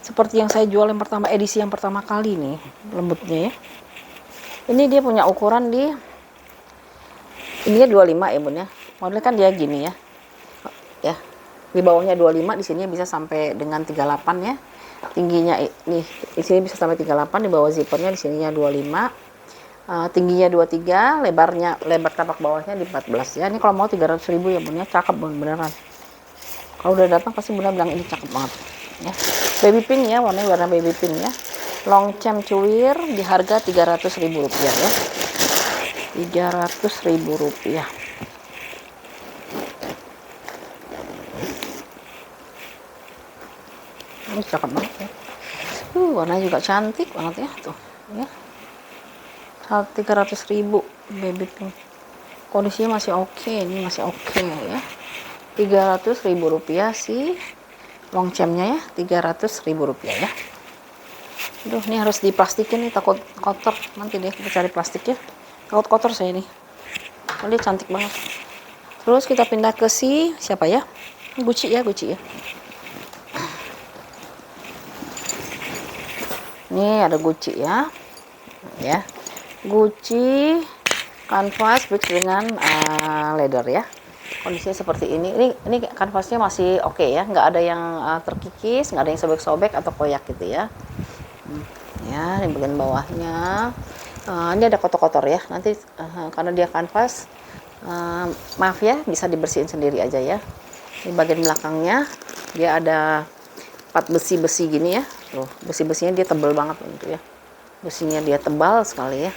seperti yang saya jual yang pertama, edisi yang pertama kali nih, lembutnya ya. Ini dia punya ukuran di ininya 25 ya bun ya, modelnya kan dia gini ya, ya di bawahnya 25, di sini bisa sampai dengan 38 ya. Tingginya nih di sini bisa sampai 38, di bawah zippernya di sininya 25. Tingginya 23, lebar tapak bawahnya di 14 ya. Ini kalau mau 300.000 ya bun ya, cakep bun beneran. Kalau udah datang pasti bunda bilang ini cakep banget ya. Baby pink ya, warnanya warna baby pink ya. Long chain cuir di harga 300.000 rupiah ya. 300.000 rupiah. Ini cakep banget ya. Warnanya juga cantik banget ya tuh ya. 300.000 baby pink. Kondisinya masih oke, ini masih oke ya. 300.000 rupiah sih long chainnya ya, 300.000 rupiah ya. Aduh, ini harus diplastikin nih, takut kotor. Nanti deh kita cari plastik ya. Takut kotor saya nih. Ini cantik banget. Terus kita pindah ke siapa ya? Gucci ya. Ini ada Gucci ya. Ya. Gucci kanvas mix dengan leather ya. Kondisinya seperti ini. Ini kanvasnya masih oke ya, nggak ada yang terkikis, nggak ada yang sobek-sobek atau koyak gitu ya. Ya, di bagian bawahnya ini ada kotor-kotor ya. Nanti karena dia kanvas, maaf ya, bisa dibersihin sendiri aja ya. Di bagian belakangnya dia ada 4 besi-besi gini ya. Tuh, besi-besinya dia tebal banget gitu ya. Besinya dia tebal sekali ya.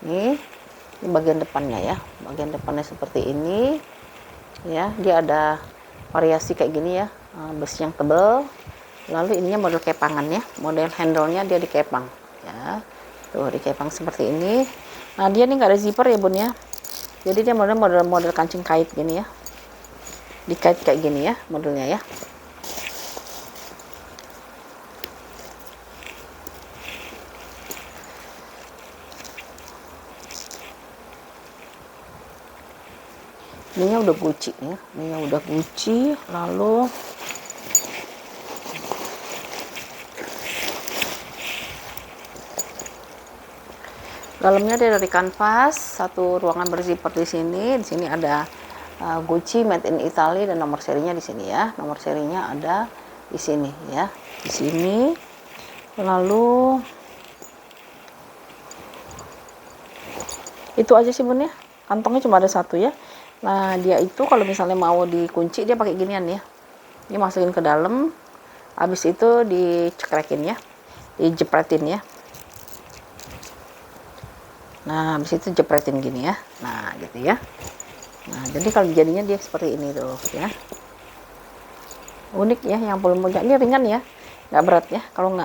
Ini bagian depannya ya. Bagian depannya seperti ini. Ya, dia ada variasi kayak gini ya, besi yang tebal. Lalu ininya model kepangan ya, model handle-nya dia dikepang ya, tuh dikepang seperti ini. Nah dia nih nggak ada zipper ya bun ya, jadi dia model kancing kait gini ya, dikait kayak gini ya modelnya ya. Ininya udah Gucci ya, ininya udah Gucci. Lalu dalamnya dia dari kanvas, satu ruangan berzipper di sini. Di sini ada Gucci made in Italy dan nomor serinya di sini ya. Nomor serinya ada di sini ya, di sini. Lalu itu aja sih bun ya. Kantongnya cuma ada satu ya. Nah dia itu kalau misalnya mau dikunci dia pakai ginian ya. Dia masukin ke dalam, habis itu dicekrekin ya, dijepretin ya. Nah habis itu jepretin gini ya. Nah gitu ya. Nah jadi kalau jadinya dia seperti ini tuh ya. Unik ya, yang belum punya. Ini ringan ya, nggak berat ya. Kalau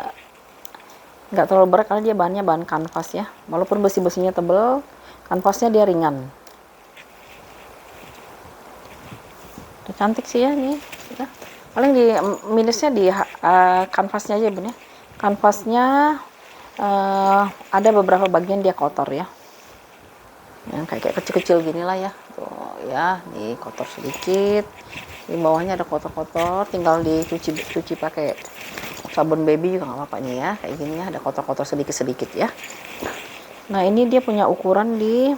nggak terlalu berat karena dia bahannya bahan kanvas ya. Walaupun besi-besinya tebel, kanvasnya dia ringan. Udah cantik sih ya nih ya. Paling di minusnya di kanvasnya aja bun ya. Kanvasnya ada beberapa bagian dia kotor ya, yang kayak kecil-kecil gini lah ya. Tuh ya, nih kotor sedikit, di bawahnya ada kotor-kotor, tinggal dicuci pakai sabun baby juga nggak apa-apa nih ya. Kayak gini ya, ada kotor-kotor sedikit-sedikit ya. Nah ini dia punya ukuran di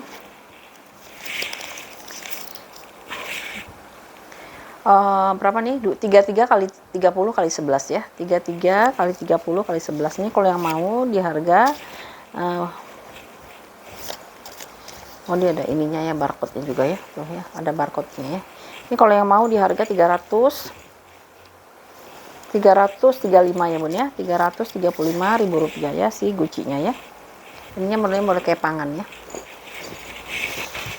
berapa nih, 33 kali 30 kali 11 ya, 33 kali 30 kali 11. Ini kalau yang mau di harga oh dia ada ininya ya, barcode-nya juga ya, tuh ya ada barcode-nya ya. Ini kalau yang mau di harga 335 ya bun ya, 335.000 rupiah ya si Gucci-nya ya. Ininya modelnya model kepangan ya,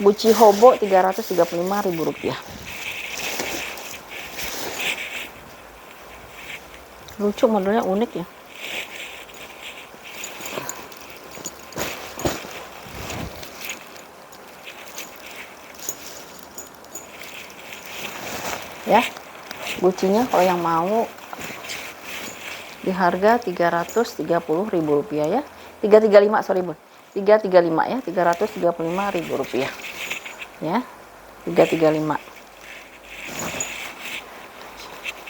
Gucci Hobo 335.000 rupiah. Lucu, modelnya unik ya. Ya, Gucci-nya kalau yang mau di harga 330.000 rupiah ya. 335, sorry Bun. 335 ya, 335.000 rupiah. Ya, 335.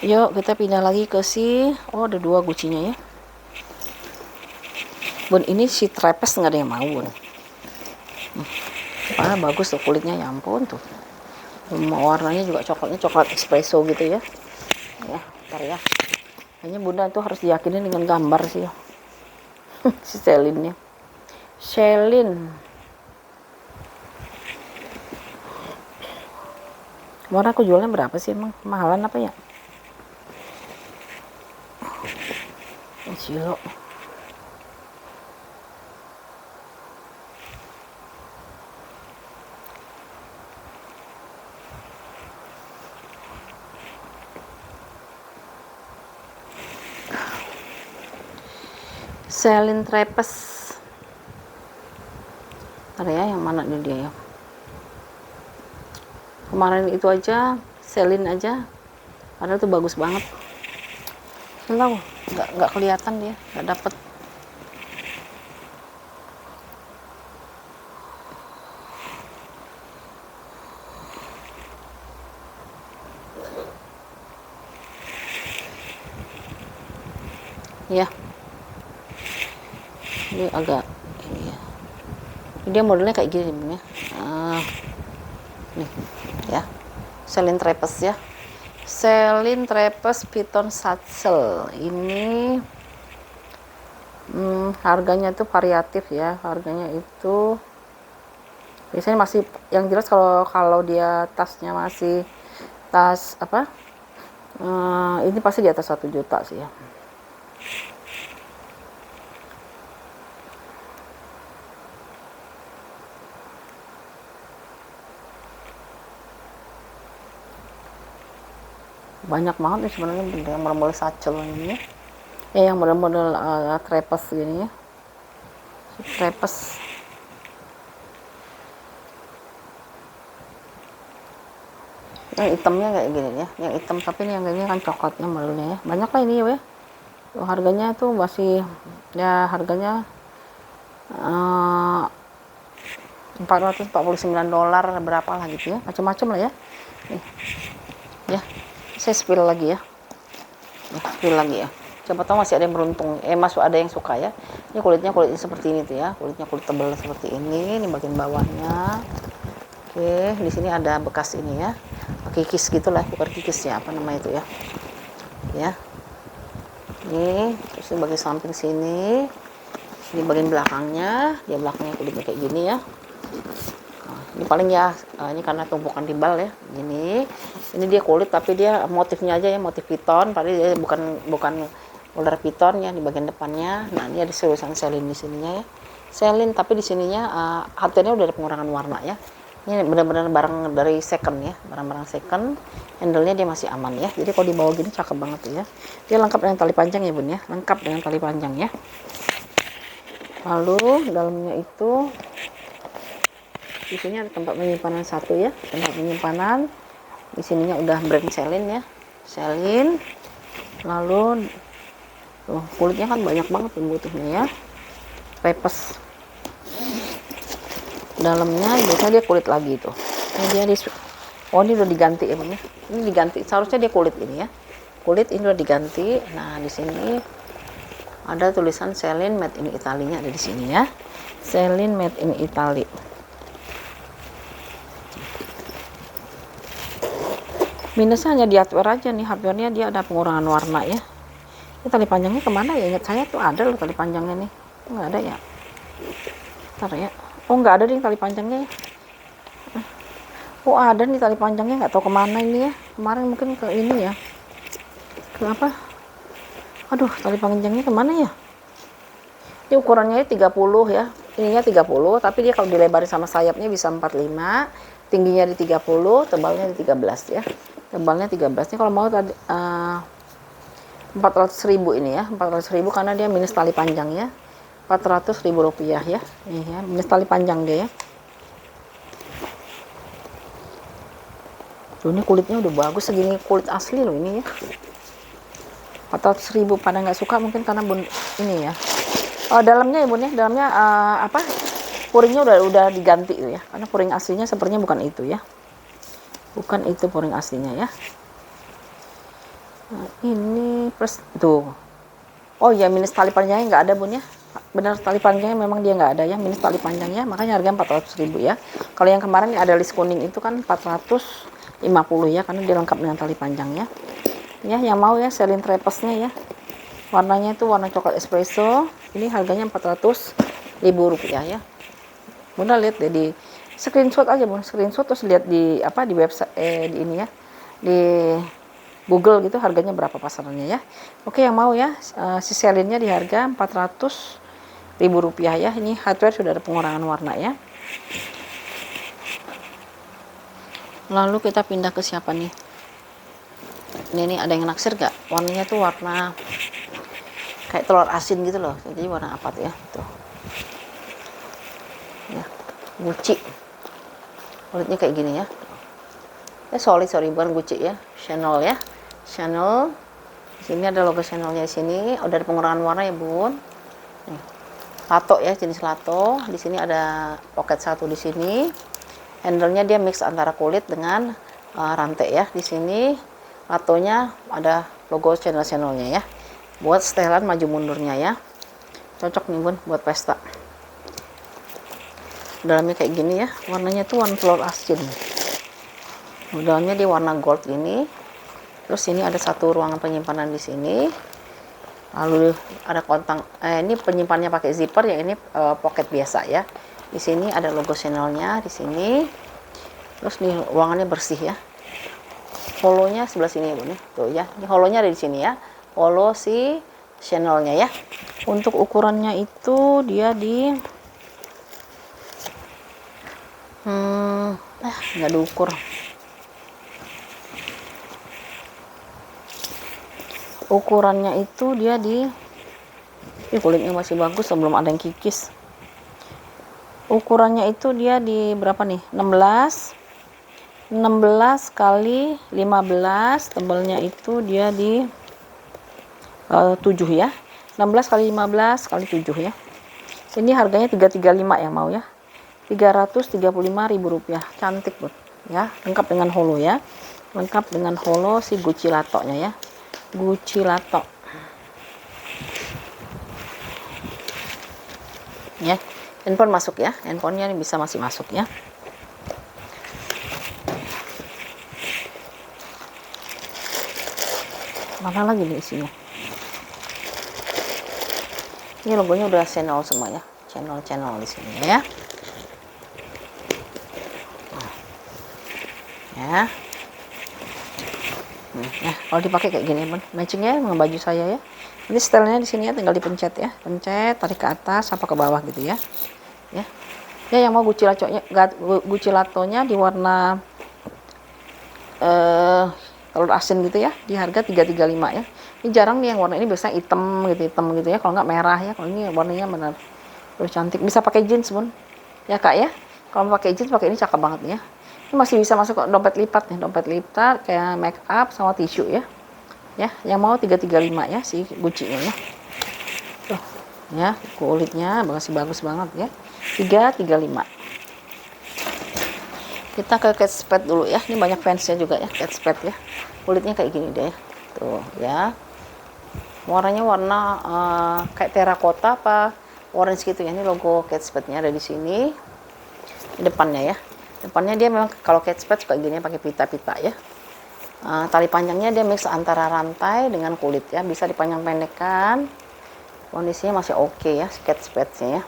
Yuk kita pindah lagi ke si, oh ada 2 gucinya ya. Bun, ini si trapez nggak ada yang mau Bun. Bagus tuh kulitnya, ya ampun tuh. Warnanya juga coklatnya coklat espresso gitu ya. Ya, ntar ya. Kayaknya Bunda tuh harus diyakinin dengan gambar sih ya. Si Celine-nya. Celine. Kemarin aku jualnya berapa sih emang? Mahalan apa ya? Cilo. Celine trapez. Ntar ya, yang mana nih dia ya? Kemarin itu aja, Celine aja, padahal tuh bagus banget. Nggak tahu, nggak kelihatan dia, nggak dapet. Ya, ini agak ini ya. Dia modelnya kayak gini ya. Nih, ya, Celine trapez ya. Celine trapez Piton Satchel ini harganya tuh variatif ya. Harganya itu biasanya masih, yang jelas kalau dia tasnya masih tas apa, ini pasti di atas 1 juta sih ya. Banyak banget nih sebenarnya yang model satchel ini ya, yang model trapez gini ya, trapez. Yang hitamnya kayak gini ya, yang hitam, tapi ini yang ini kan coklatnya modelnya ya. Banyak lah ini ya. Harganya tuh masih ya, harganya $449 berapa lah gitu ya, macam-macam lah ya. Nih ya, saya spill lagi ya. Nih, spill lagi ya. Siapa tahu masih ada yang beruntung, masuk ada yang suka ya. Ini kulitnya seperti ini tuh ya, kulitnya kulit tebal seperti ini. Ini bagian bawahnya. Oke, di sini ada bekas ini ya, kikis gitulah, bukan kikis ya, apa namanya itu ya. Ya, ini terus di bagian samping sini, ini bagian belakangnya, dia belakangnya kulitnya kayak gini ya. Nah, ini paling ya, ini karena tumpukan timbal ya. Ini dia kulit tapi dia motifnya aja ya, motif piton, padahal dia bukan ular piton ya di bagian depannya. Nah, ini ada tulisan Celine di sininya ya. Celine, tapi di sininya HT-nya udah ada pengurangan warna ya. Ini benar-benar barang dari second ya, barang-barang second. Handle-nya dia masih aman ya. Jadi kalau dibawa gini cakep banget tuh ya. Dia lengkap dengan tali panjang ya Bun ya, lengkap dengan tali panjang ya. Lalu dalamnya itu di sini ada tempat penyimpanan satu ya, tempat penyimpanan. Di sininya udah brand Celine ya, Celine. Lalu tuh kulitnya kan banyak banget butuhnya ya, trapez. Dalamnya biasanya dia kulit lagi tuh. Ini dia oh ini udah diganti ya Bun ya. Ini diganti, seharusnya dia kulit ini ya. Kulit ini udah diganti. Nah, di sini ada tulisan Celine made in Italy-nya ada di sini ya. Celine made in Italy. Minusnya hanya di hardware aja nih, hardware-nya dia ada pengurangan warna ya. Ini tali panjangnya kemana ya? Ingat saya tuh ada loh tali panjangnya nih. Nggak ada ya? Ntar ya. Oh nggak ada nih tali panjangnya ya. Oh ada nih tali panjangnya, nggak tahu kemana ini ya. Kemarin mungkin ke ini ya. Kenapa? Aduh, tali panjangnya kemana ya? Ini ukurannya 30 ya. Ininya 30, tapi dia kalau dilebarin sama sayapnya bisa 45. Tingginya di 30, tebalnya di 13 ya. Tebalnya 13. Ini kalau mau tadi 400.000 ini ya. 400.000 karena dia minus tali panjang ya. 400.000 rupiah ya. Nih ya, minus tali panjang dia ya. Tuh, ini kulitnya udah bagus segini, kulit asli loh ini ya. 400.000 pada nggak suka mungkin karena ini ya. Oh, dalamnya ya bun ya, dalamnya apa, puringnya udah diganti ya, karena puring aslinya sepertinya bukan itu ya, bukan itu puring aslinya ya. Nah, ini plus tuh. Oh ya, minus tali panjangnya nggak ada bun ya, benar, tali panjangnya memang dia nggak ada ya, minus tali panjangnya, makanya harga 400.000 ya. Kalau yang kemarin ada list kuning itu kan 450 ya, karena dia lengkap dengan tali panjang ya. Ya, yang mau ya selin trapeznya ya, warnanya itu warna coklat espresso, ini harganya 400.000 rupiah ya. Bunda lihat deh di screenshot aja bun, screenshot terus lihat di apa, di website di ini ya, di Google gitu harganya berapa pasarannya ya. Oke, yang mau ya si selinnya di harga 400.000 rupiah ya. Ini hardware sudah ada pengurangan warna ya. Lalu kita pindah ke siapa nih? Ini ada yang naksir gak? Warnanya tuh warna kayak telur asin gitu loh. Jadi warna apa tuh ya? Tuh. Ya, Gucci. Kulitnya kayak gini ya. Sorry bukan Gucci ya, Chanel ya. Chanel. Di sini ada logo Chanelnya di sini. Udah ada pengurangan warna ya bun. Nih, lato ya, jenis lato. Di sini ada pocket satu di sini. Handle-nya dia mix antara kulit dengan rantai ya. Di sini latonya ada logo Chanelnya ya. Buat setelan maju mundurnya ya. Cocok nih bun buat pesta. Dalamnya kayak gini ya. Warnanya tuh warna telur asin. Dalamnya dia warna gold ini. Terus ini ada satu ruangan penyimpanan di sini. Lalu ada kontang, ini penyimpanannya pakai zipper ya, ini pocket biasa ya. Di sini ada logo Chanelnya di sini. Terus nih ruangannya bersih ya. Holonya sebelah sini ya bun ya. Tuh ya, ini holonya ada di sini ya. Holo si Chanelnya ya. Untuk ukurannya itu dia di nggak diukur. Ukurannya itu dia di kulitnya masih bagus sebelum ada yang kikis. Ukurannya itu dia di berapa nih, 16 kali 15, tebalnya itu dia di 7 ya, 16 kali 15 kali 7 ya. Ini harganya 335 yang mau ya, 335.000 rupiah. Cantik bud ya, lengkap dengan holo ya, lengkap dengan holo si Gucci latonya ya, Gucci lato ya. Handphone masuk ya, handphonenya bisa masih masuk ya. Mana lagi nih isinya? Ini logonya udah Chanel semua ya, channel di sini ya. Ya. Nah, kalau dipakai kayak gini, matchingnya dengan baju saya ya. Ini stylenya di sini ya, tinggal dipencet ya, pencet, tarik ke atas, apa ke bawah gitu ya. Ya, ya yang mau Gucci latonya di warna telur asin gitu ya, di harga 335 ya. Ini jarang nih yang warna ini, biasanya hitam gitu ya. Kalau nggak merah ya. Kalau ini warnanya benar, cantik. Bisa pakai jeans bun, ya kak ya. Kalau mau pakai jeans pakai ini cakep banget ya. Ini masih bisa masuk ke dompet lipat nih, dompet lipat kayak make up sama tisu ya. Ya, yang mau 335 ya si Gucci-nya ya. Tuh, ya, kulitnya masih bagus banget ya. 335. Kita ke cat spade dulu ya. Ini banyak fansnya juga ya, cat spade ya. Kulitnya kayak gini deh. Tuh, ya. Warnanya warna kayak terakota apa orange gitu ya. Ini logo cat spade-nya ada di sini. Di depannya ya. Depannya dia memang kalau cat spade suka gini pakai pita-pita ya. Tali panjangnya dia mix antara rantai dengan kulit ya, bisa dipanjang pendekkan. Kondisinya masih oke ya cat spade-nya ya.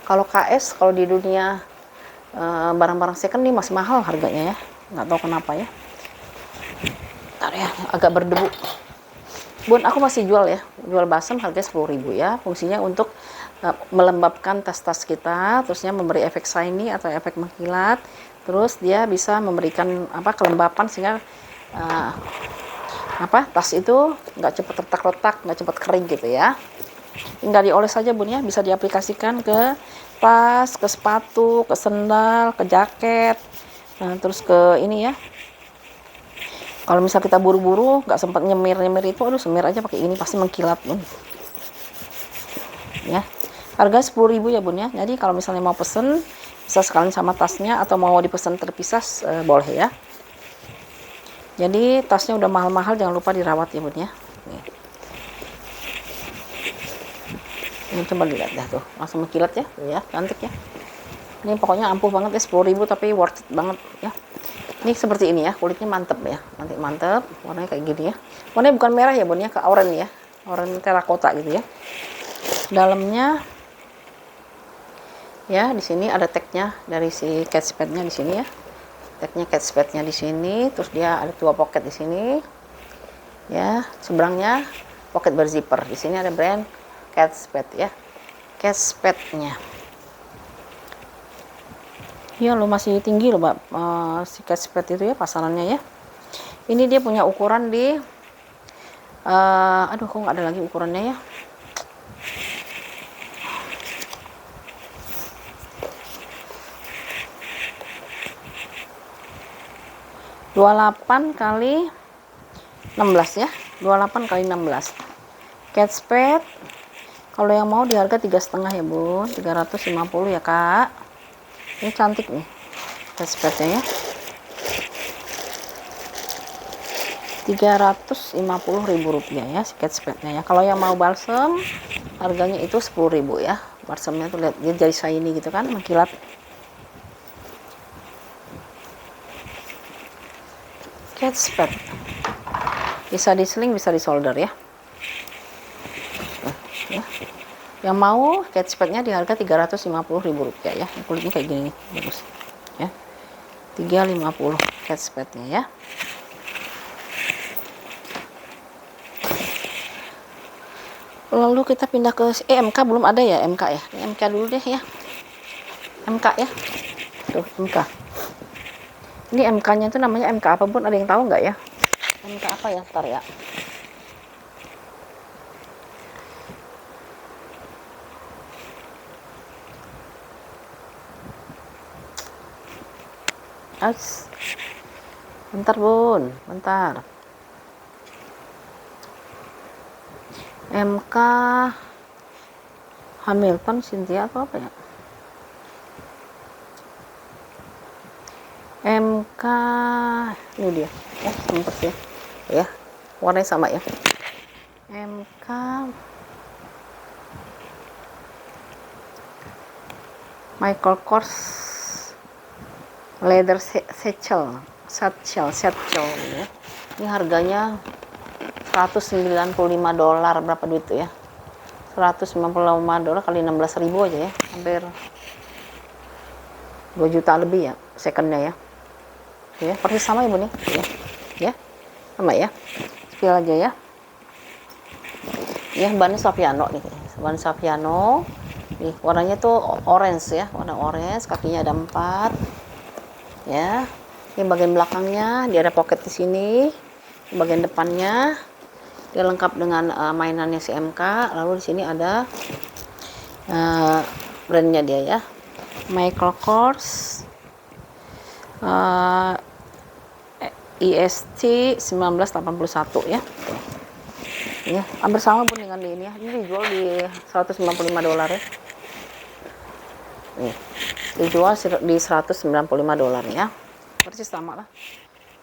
Kalau KS, kalau di dunia barang-barang second nih masih mahal harganya ya, nggak tahu kenapa ya. Bentar ya, agak berdebu bun. Aku masih jual ya, jual balsam harga 10.000 ya. Fungsinya untuk melembabkan tas-tas kita, terusnya memberi efek shiny atau efek mengkilat, terus dia bisa memberikan kelembapan sehingga tas itu nggak cepat retak-retak, nggak cepat kering gitu ya. Tinggal dioles saja bun ya, bisa diaplikasikan ke tas, ke sepatu, ke sendal, ke jaket, terus ke ini ya. Kalau misal kita buru-buru nggak sempat nyemir itu, aduh semir aja pakai ini pasti mengkilat bun ya. Harga 10.000 ya bun ya. Jadi kalau misalnya mau pesen bisa sekalian sama tasnya atau mau dipesan terpisah boleh ya. Jadi tasnya udah mahal-mahal, jangan lupa dirawat ya bun ya. Nih. Ini coba dilihat dah tuh, langsung mengkilat ya, tuh ya, cantik ya. Ini pokoknya ampuh banget ya, 10.000 tapi worth it banget ya. Ini seperti ini ya, kulitnya mantep ya, mantep, warnanya kayak gini ya. Warnanya bukan merah ya bun ya, ke oranye ya, oranye terakota gitu ya. Dalamnya ya di sini ada tagnya dari si catchpadnya di sini ya. Tagnya catchpadnya di sini, terus dia ada 2 pocket di sini. Ya, seberangnya pocket berzipper. Di sini ada brand catchpad ya. Catchpadnya. Ya lo masih tinggi loh mbak, si catchpad itu ya pasarannya ya. Ini dia punya ukuran di aduh kok nggak ada lagi ukurannya ya. (28 kali 16 ya, 28 kali 16 catchpad. Kalau yang mau di harga 3,5 ya bun, 350 ya kak. Ini cantik nih catchpadnya ya, 350.000 rupiah ya si catchpadnya ya. Kalau yang mau balsam harganya itu 10.000 ya. Balsamnya tuh lihat dia jadi shiny gitu kan, mengkilat. Catchpad bisa diseling, bisa disolder ya. Ya. Yang mau catchpadnya di harga 350.000 rupiah ya. Kulitnya kayak gini nih, bagus ya. 350 catchpadnya ya. Lalu kita pindah ke MK, belum ada ya MK ya. Ini MK dulu deh ya. MK ya. Tuh MK. Ini MK-nya itu namanya MK apa bun? Ada yang tahu nggak ya? MK apa ya? Ntar ya. Bentar bun, bentar. MK Hamilton Cynthia atau apa ya? MK ini dia ya, sempet ya, warnanya sama ya. MK Michael Kors leather satchel ya. Ini harganya $195, berapa duit tuh ya? $195 kali 16.000 aja ya, hampir 2 juta lebih ya secondnya ya. Ya, persis sama ya bun ya, sama ya, spill aja ya. Ya, ban Saffiano nih, ban Saffiano nih, warnanya tuh orange ya, warna orange, kakinya ada 4 ya. Ini bagian belakangnya dia ada pocket di sini, di bagian depannya dia lengkap dengan mainannya si MK. Lalu di sini ada brandnya dia ya, Michael Kors IST 1981 ya. Ya, hampir sama pun dengan ini ya. Ini dijual di $195 ya. Nih, dijual di $195 ya. Persis sama lah.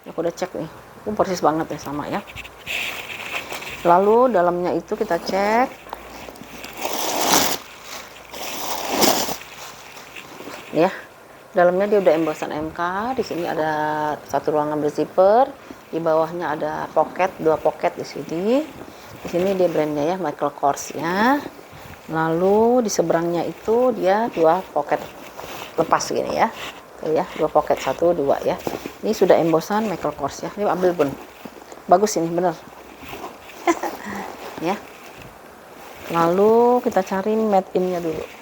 Ya, aku udah cek nih. Persis banget ya, sama ya. Lalu dalamnya itu kita cek. Ya. Dalamnya dia udah embosan MK. Di sini ada satu ruangan berzipper. Di bawahnya ada pocket, 2 pocket di sini. Di sini dia brandnya ya, Michael Kors ya. Lalu di seberangnya itu dia 2 pocket lepas gini ya. Tuh ya, 2 pocket, 1, 2 ya. Ini sudah embosan Michael Kors ya. Ini ambil bun. Bagus ini bener. Ya. Lalu kita cari made in-nya dulu.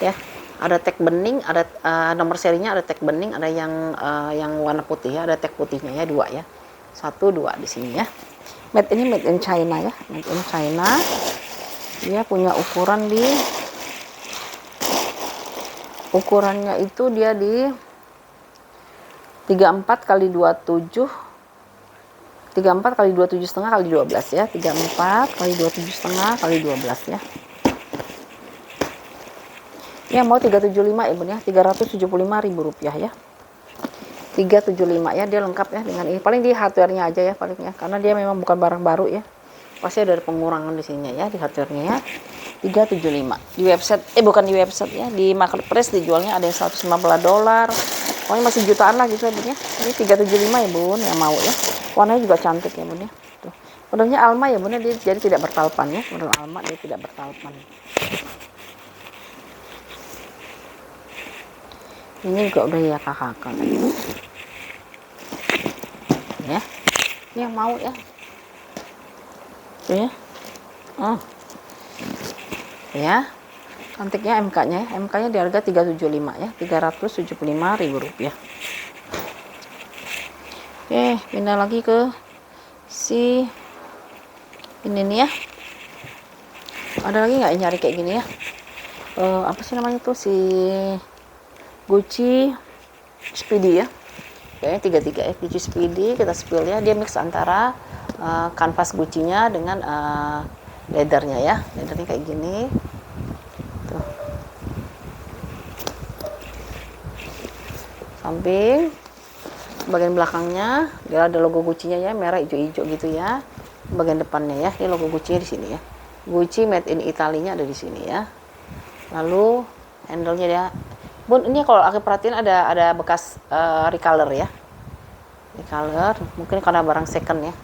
Ya, ada tag bening, ada nomor serinya, ada tag bening, ada yang warna putih ya, ada tag putihnya ya, 2 ya, 1, 2 di sini ya. Ini made in China ya, made in China. Dia punya ukuran di ukurannya itu dia di 34 kali 27 34 kali 27,5 kali 12 ya. 34 kali 27,5 kali 12 ya. Ini yang mau 375 ya Bun ya. Rp375.000 ya. 375 ya, dia lengkap ya dengan ini. Paling di hardware-nya aja ya paling ya. Karena dia memang bukan barang baru ya. Pasti ada pengurangan di sini ya di hardware-nya ya. 375 di website, bukan di website ya, di marketplace dijualnya ada yang $150, pokoknya masih jutaan lah gitu ya Bun ya. Ini 375 ya Bun yang mau ya, warnanya juga cantik ya Bun ya. Tuh, modelnya Alma ya Bun ya, dia jadi tidak bertalpan ya, model Alma dia tidak bertalpan. Ini juga udah ya kakak ya, ini yang mau ya. Tuh ya, ya cantiknya MK-nya ya. MK-nya di harga 375 ya, Rp375.000. Oke, pindah lagi ke si ini nih ya. Ada lagi nggak nyari kayak gini ya? Apa sih namanya tuh, si Gucci Speedy ya. Kayaknya 33 ya, Gucci Speedy. Kita spill ya, dia mix antara kanvas Gucci-nya dengan leathernya ya. Leathernya kayak gini. Samping bagian belakangnya dia ada logo Gucci-nya ya, merah hijau-hijau gitu ya. Bagian depannya ya, ini logo Gucci-nya di sini ya. Gucci made in Italy-nya ada di sini ya. Lalu handle-nya dia, Bun, ini kalau aku perhatiin ada bekas recolor ya. Recolor, mungkin karena barang second ya.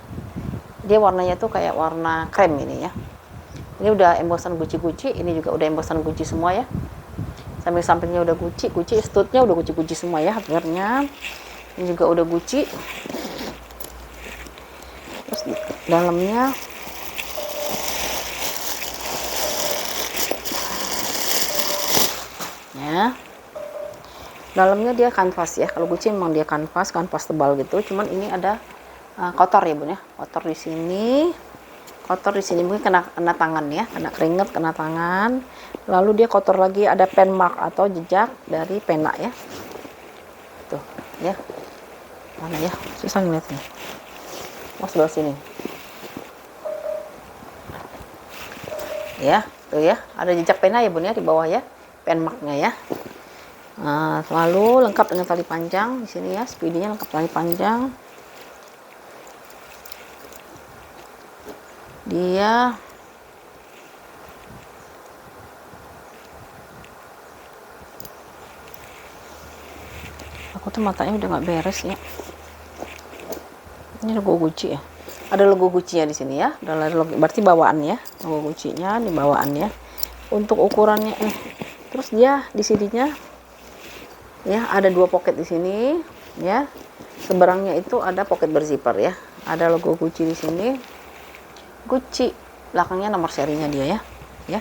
Dia warnanya tuh kayak warna krem ini ya. Ini udah embosan Gucci, ini juga udah embosan Gucci semua ya. Samping-sampingnya udah Gucci, stud-nya udah Gucci semua ya, hardware-nya. Ini juga udah Gucci. Terus dalamnya ya. Dalamnya dia kanvas ya. Kalau Gucci memang dia kanvas tebal gitu. Cuman ini ada kotor ya Bun ya. Kotor di sini. Mungkin kena tangan ya, kena keringet, kena tangan. Lalu dia kotor lagi, ada pen mark atau jejak dari pena ya. Tuh ya. Mana ya? Susah ngeliatnya. Sebelah sini. Ya, tuh ya. Ada jejak pena ya Bun ya di bawah ya. Pen marknya ya. Nah, lalu lengkap dengan tali panjang di sini ya. Speedy-nya lengkap tali panjang. Dia aku tuh matanya udah nggak beres ya. Ini logo Gucci ya. Ada logo Gucci-nya di sini ya. Berarti bawaan ya. Logo Gucci-nya di bawaan ya. Untuk ukurannya terus dia di sininya ya ada 2 pocket di sini ya. Seberangnya itu ada pocket berzipper ya. Ada logo Gucci di sini. Gucci, belakangnya nomor serinya dia ya. Ya.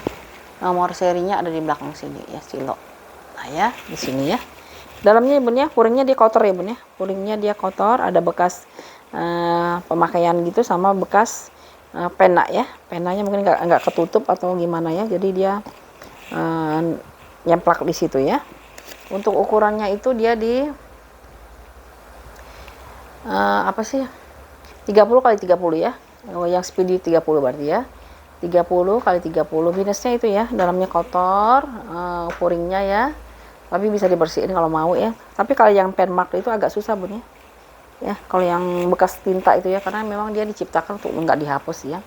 Nomor serinya ada di belakang sini ya, silo. Nah ya, di sini ya. Dalamnya Bun ya, puringnya dia kotor ya Bun ya. Puringnya dia kotor, ada bekas pemakaian gitu sama bekas pena ya. Penanya mungkin nggak ketutup atau gimana ya. Jadi dia nyemplak di situ ya. Untuk ukurannya itu dia di apa sih? 30 kali 30 ya. Yang Speedy 30 berarti ya. 30 kali 30. Minusnya itu ya, dalamnya kotor, puringnya ya. Tapi bisa dibersihin kalau mau ya. Tapi kalau yang pen mark itu agak susah Bun ya. Ya, kalau yang bekas tinta itu ya, karena memang dia diciptakan untuk nggak dihapus ya.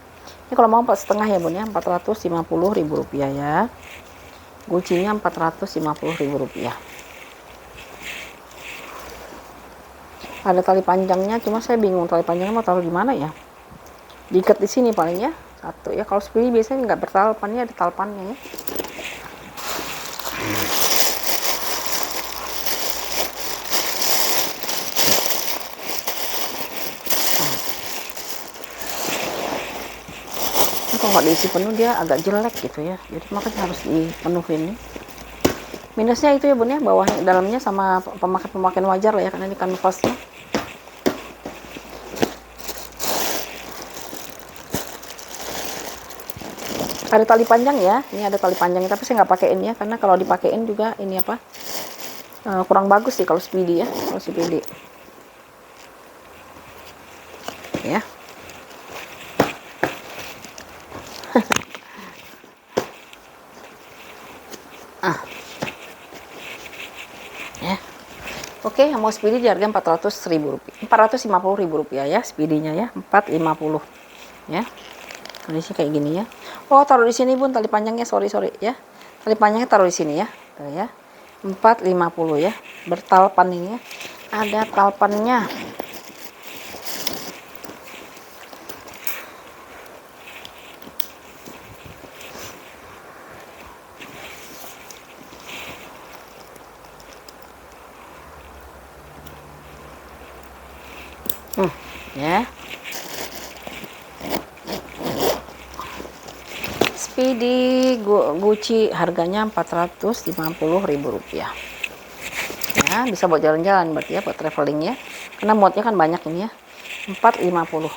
Ini kalau mau 4,5 ya Bun ya, Rp450.000 ya. Gucci-nya Rp450.000. Ada tali panjangnya, cuma saya bingung tali panjangnya mau taruh di mana ya. Diikat di sini paling ya. Satu ya, kalau Speedy biasanya nggak bertalpan ya, ada talpannya ya. Kalau nggak diisi penuh dia agak jelek gitu ya, jadi makanya harus dipenuhin. Minusnya itu ya Bun ya, bawahnya dalamnya sama pemakaian wajar lah ya, karena ini kanvasnya. Ada tali panjang ya, ini ada tali panjangnya, tapi saya nggak pakein ya, karena kalau dipakein juga ini apa, kurang bagus sih kalau Speedy ya, kalau Speedy ya. ya. Oke, yang mau Speedy di harga 400.000 rupiah, 450.000 rupiah ya, Speedy-nya ya, 450 ya. Kondisi kayak gini ya. Oh, taruh di sini Bun, tali panjangnya, sorry ya. Tali panjangnya taruh di sini ya. Tuh ya. 450 ya. Bertalpan ini ya. Ada talpannya. Ya. Speedy Gucci harganya 450.000 rupiah. Ya, bisa buat jalan-jalan berarti ya, buat traveling ya. Karena modnya kan banyak ini ya. 450.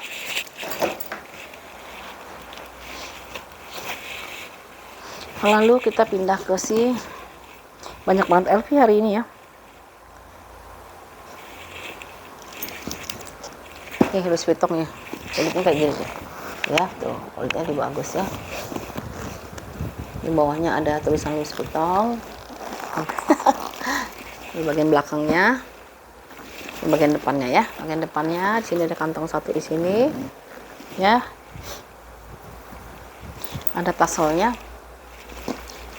Lalu kita pindah ke banyak banget LV hari ini ya. Nih Louis Vuitton ya. Kulitnya kayak gini ya. Tuh, kulitnya lebih bagus ya. Di bawahnya ada tulisan Louis Vuitton. Di bagian belakangnya, di bagian depannya ya. Bagian depannya di sini ada kantong satu di sini. Ya. Ada taselnya.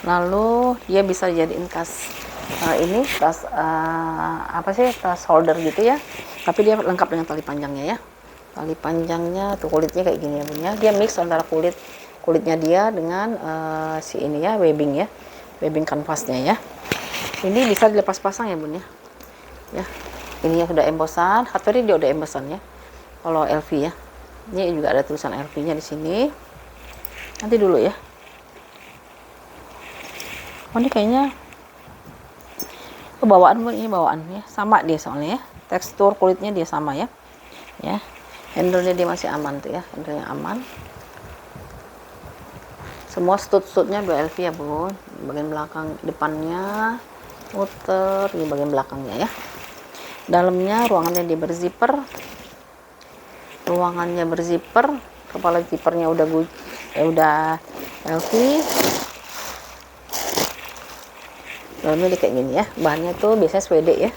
Lalu dia bisa dijadiin tas tas holder gitu ya. Tapi dia lengkap dengan tali panjangnya ya. Tali panjangnya tuh kulitnya kayak gini ya Bun ya. Dia mix antara kulitnya dia dengan ini ya, webbing ya. Webbing kanvasnya ya. Ini bisa dilepas pasang ya Bun ya. Ya. Ini ya udah embossan, hardware dia udah embossan ya. Kalau LV ya. Ini juga ada tulisan LV-nya di sini. Nanti dulu ya. Oh, ini kayaknya bawaan Bun, ini bawaan ya. Sama dia soalnya ya. Tekstur kulitnya dia sama ya. Ya. Handle-nya dia masih aman tuh ya. Handle-nya aman. Semua stud-studnya 2LV ya Bun. Bagian belakang depannya muter di bagian belakangnya ya. Dalamnya ruangannya dia berzipper. Ruangannya berzipper. Kepala zippernya udah LV. Dalamnya dia kayak gini ya. Bahannya tuh biasanya suede ya.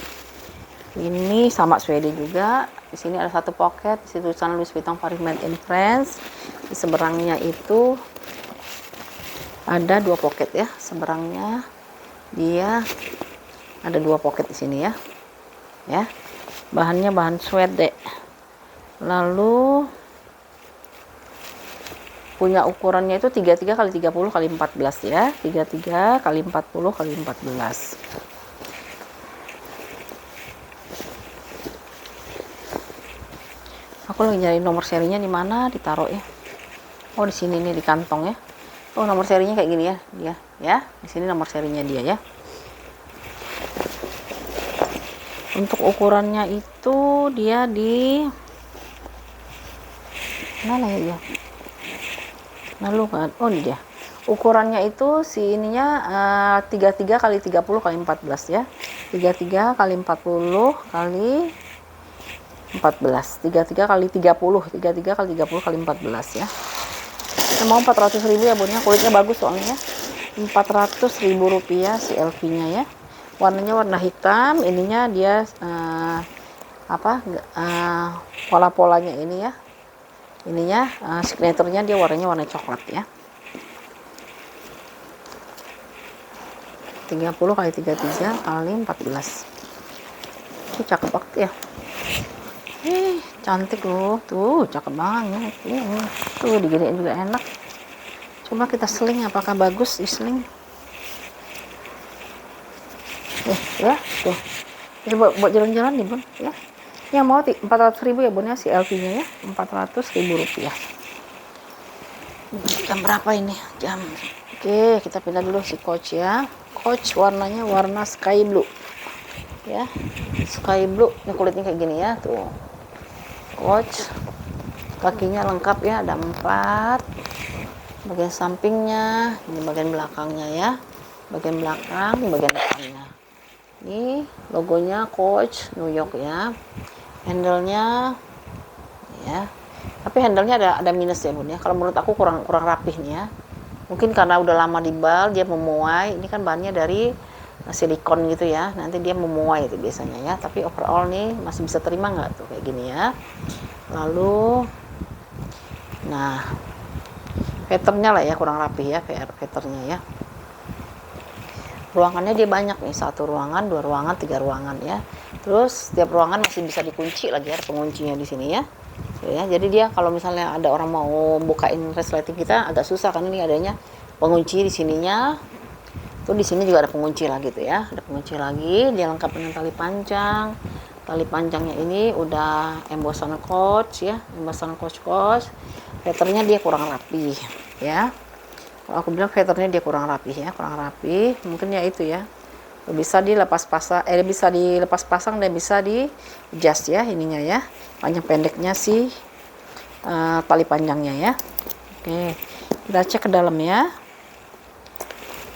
Ini sama suede juga. Di sini ada satu pocket, di situ tulisan Louis Vuitton Paris Made in France. Di seberangnya itu ada 2 pocket ya. Seberangnya dia ada 2 pocket di sini ya. Ya. Bahannya bahan suede. Lalu punya ukurannya itu 33 x 30 x 14 ya. 33 x 40 x 14. Aku lagi nyari nomor serinya di mana, ditaruh ya. Oh, di sini nih di kantong ya. Oh, nomor serinya kayak gini ya, dia ya. Di sini nomor serinya dia ya. Untuk ukurannya itu dia di mana ya dia? Lalu kan, oh ini dia. Ukurannya itu ininya 33 x 30 x 14 ya. 33 x 40 x 14, 33 kali 30, 33 kali 30 kali 14 ya. Kita mau 400.000 ya Bun ya, kulitnya bagus soalnya. 400.000 rupiah si LV-nya ya. Warnanya warna hitam, ininya dia pola-polanya ini ya. Ininya signaturnya dia warnanya warna coklat ya. 30 kali 33 kali 14. Itu cakep banget ya. Cantik loh, tuh cakep banget. Tuh diginiin juga enak. Coba kita seling, apakah bagus di seling? Ya, tuh. Coba buat jalan-jalan nih Bun, ya. Yang mau 400.000 ya Bun ya, si LV-nya ya, 400.000 rupiah. Jam berapa ini? Jam. Oke, kita pindah dulu si Coach ya. Coach warnanya warna sky blue. Ya, sky blue. Ini kulitnya kayak gini ya, tuh. Coach, kakinya lengkap ya, ada 4. Bagian sampingnya, ini bagian belakangnya ya, bagian belakang, ini bagian depannya. Ini logonya Coach New York ya. Handle-nya ya, tapi handle-nya ada minus ya Bun ya. Kalau menurut aku kurang rapih nih ya. Mungkin karena udah lama di bal dia memuai. Ini kan bahannya dari silikon gitu ya, nanti dia memuai itu biasanya ya. Tapi overall nih masih bisa terima nggak tuh kayak gini ya. Lalu nah patternnya lah ya kurang rapi ya, patternnya ya. Ruangannya dia banyak nih, 1 ruangan, 2 ruangan, 3 ruangan ya. Terus setiap ruangan masih bisa dikunci lagi, ada penguncinya di sini ya. Ya, jadi dia kalau misalnya ada orang mau bukain resleting kita agak susah kan, ini adanya pengunci di sininya. Tuh di sini juga ada pengunci lagi tuh ya, ada pengunci lagi. Dia lengkap dengan tali panjang. Tali panjangnya ini udah embossan coach ya, embossan coach. Patternnya dia kurang rapi ya. Kalau aku bilang patternnya dia kurang rapi ya, kurang rapi. Mungkin ya itu ya. Bisa dilepas pasang dan bisa di adjust ya ininya ya. Panjang pendeknya sih tali panjangnya ya. Oke. Kita cek ke dalam ya.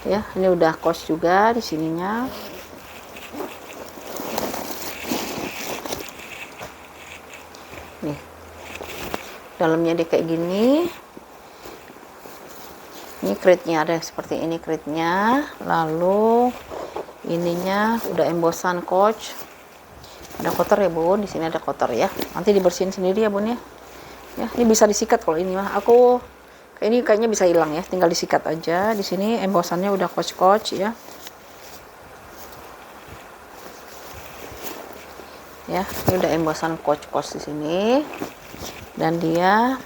Ya, ini udah coach juga di sininya. Nih. Dalamnya dia kayak gini. Ini kritnya ada seperti ini kritnya, lalu ininya udah embossan coach. Ada kotor ya bun, di sini ada kotor ya. Nanti dibersihin sendiri ya bun ya. Ya, ini bisa disikat kalau ini mah. Aku ini kayaknya bisa hilang ya, tinggal disikat aja. Di sini embossannya udah coach ya. Ya, ini udah embossan coach di sini. Dan dia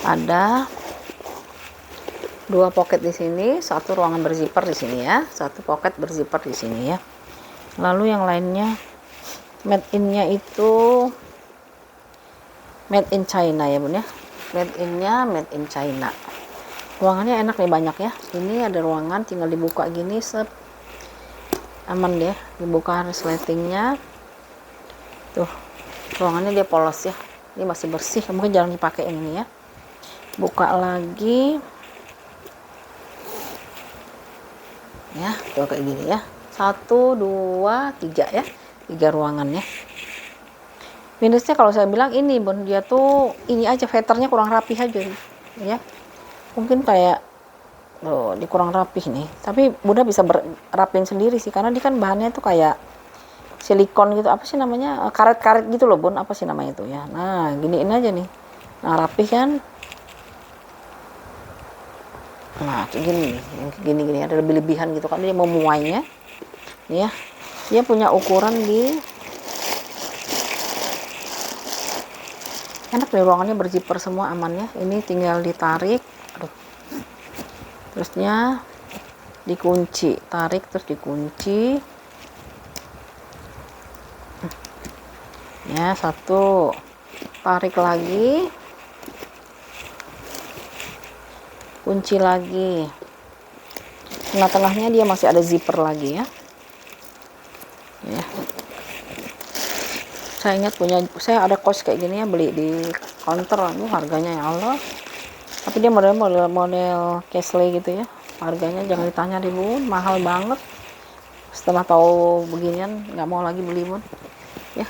ada 2 pocket di sini, 1 ruangan berzipper di sini ya, 1 pocket berzipper di sini ya. Lalu yang lainnya made in-nya itu made in China ya bun ya, made in China. Ruangannya enak nih, banyak ya. Ini ada ruangan tinggal dibuka gini, aman deh, dibuka resletingnya. Tuh ruangannya dia polos ya, ini masih bersih, mungkin jarang dipakai ini ya. Buka lagi ya, tuh kayak gini ya, 1, 2, 3 ya, 3 ruangan ya. Minusnya kalau saya bilang ini bun, dia tuh ini aja patternnya kurang rapi aja ya. Mungkin kayak loh, di kurang rapih nih. Tapi Bunda bisa rapin sendiri sih, karena dia kan bahannya tuh kayak silikon gitu, apa sih namanya, karet-karet gitu loh bun, apa sih namanya itu ya. Nah giniin aja nih, nah rapih kan. Nah kayak gini nih, yang gini-gini ada lebih-lebihan gitu kan, dia mau muainya ya. Dia punya ukuran di enak deh, ruangannya berzipper semua, aman ya. Ini tinggal ditarik, aduh, terusnya dikunci, tarik terus dikunci ya. 1, tarik lagi, kunci lagi. Tengah-tengahnya dia masih ada zipper lagi ya. Saya ingat saya ada coach kayak gini ya, beli di counter. Harganya ya Allah, tapi dia model Casely gitu ya. Harganya jangan ditanya deh bun, mahal banget. Setelah tahu beginian nggak mau lagi beli bun ya.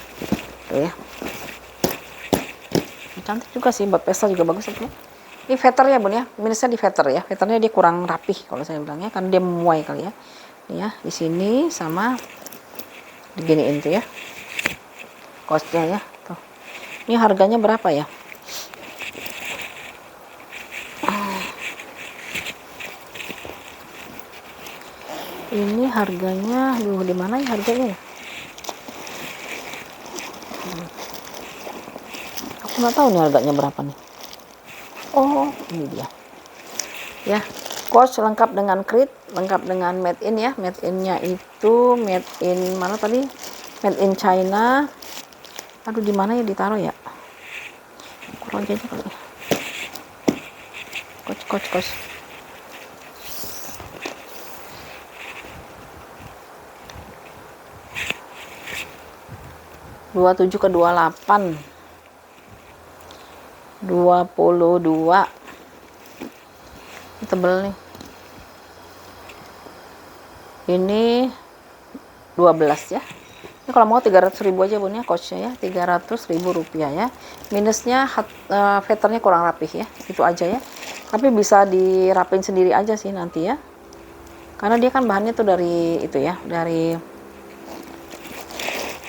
Tuh ya, cantik juga sih, buat pesta juga bagus ya. Ini feather ya bun ya, minusnya di feather ya. Feathernya dia kurang rapih kalau saya bilangnya, karena dia memuai kali ya. Ini ya, di sini sama diginiin tuh ya coachnya ya. Tuh, ini harganya berapa ya? Ini harganya, di mana ya harganya ya? Aku nggak tahu nih harganya berapa nih. Oh ini dia ya, coach lengkap dengan krit, lengkap dengan made in ya. Made in-nya itu made in mana tadi, made in China. Aduh, di mana ya ditaruh ya, kurang aja kali. Coach 27 ke 28, 22. Ini tebel nih. Ini 12 ya. Ini kalau mau 300.000 aja bun ya, coachnya ya, 300.000 rupiah ya. Minusnya vetternya kurang rapih ya, itu aja ya. Tapi bisa dirapin sendiri aja sih nanti ya. karena dia kan bahannya tuh dari itu ya, dari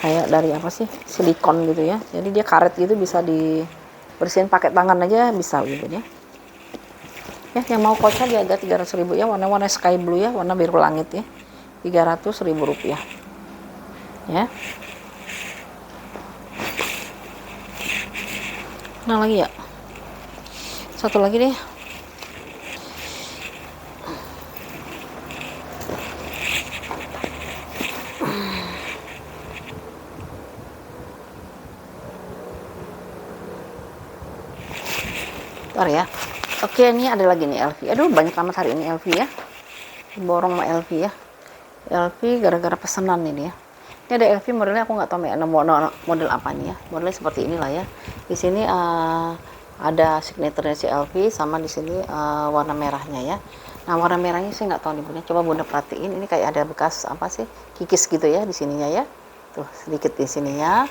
kayak dari apa sih, silikon gitu ya, jadi dia karet gitu, bisa dibersihin pakai tangan aja bisa gitu ya. Ya, yang mau coachnya dia harga 300.000 ya, warna sky blue ya, warna biru langit ya, 300.000 rupiah ya. Nah lagi ya, satu lagi deh. Bentar ya. Oke, ini ada lagi nih LV. Aduh, banyak amat hari ini LV ya. Borong sama LV ya. LV gara-gara pesanan ini ya. Ini ada LV modelnya, aku nggak tahu model apa nih ya. Modelnya seperti inilah ya. Di sini ada signaturenya si LV, sama di sini warna merahnya ya. Nah, warna merahnya saya nggak tahu nih Bunda. Coba Bunda perhatiin, ini kayak ada bekas apa sih, kikis gitu ya di sininya ya. Tuh sedikit di sininya.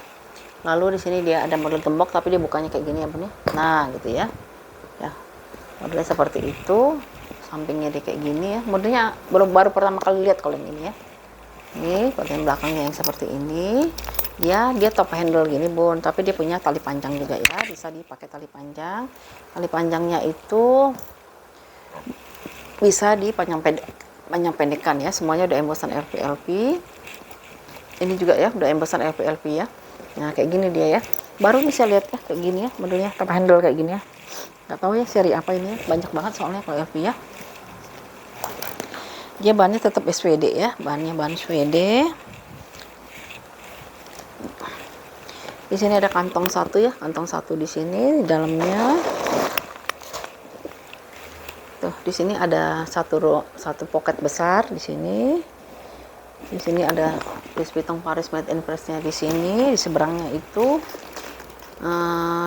Lalu di sini dia ada model gembok, tapi dia bukannya kayak gini ya Bunda. Nah, gitu ya. Ya, modelnya seperti itu, sampingnya dia kayak gini ya, modelnya baru pertama kali lihat kalau yang ini ya. Ini bagian belakangnya yang seperti ini, dia top handle gini Bun, tapi dia punya tali panjang juga ya, bisa dipakai tali panjang. Tali panjangnya itu bisa panjang pendekkan ya, semuanya udah embosan LP. Ini juga ya udah embosan LP ya. Nah kayak gini dia ya, baru bisa lihat ya kayak gini ya, modelnya top handle kayak gini ya. Nggak tahu ya seri apa ini ya, banyak banget soalnya kalau LV ya. Dia bahannya tetap SVD ya, bahan SVD. Di sini ada kantong satu ya, kantong satu di sini di dalamnya. Tuh di sini ada satu pocket besar di sini. Di sini ada Louis Vuitton Paris Made in France-nya di sini. Di seberangnya itu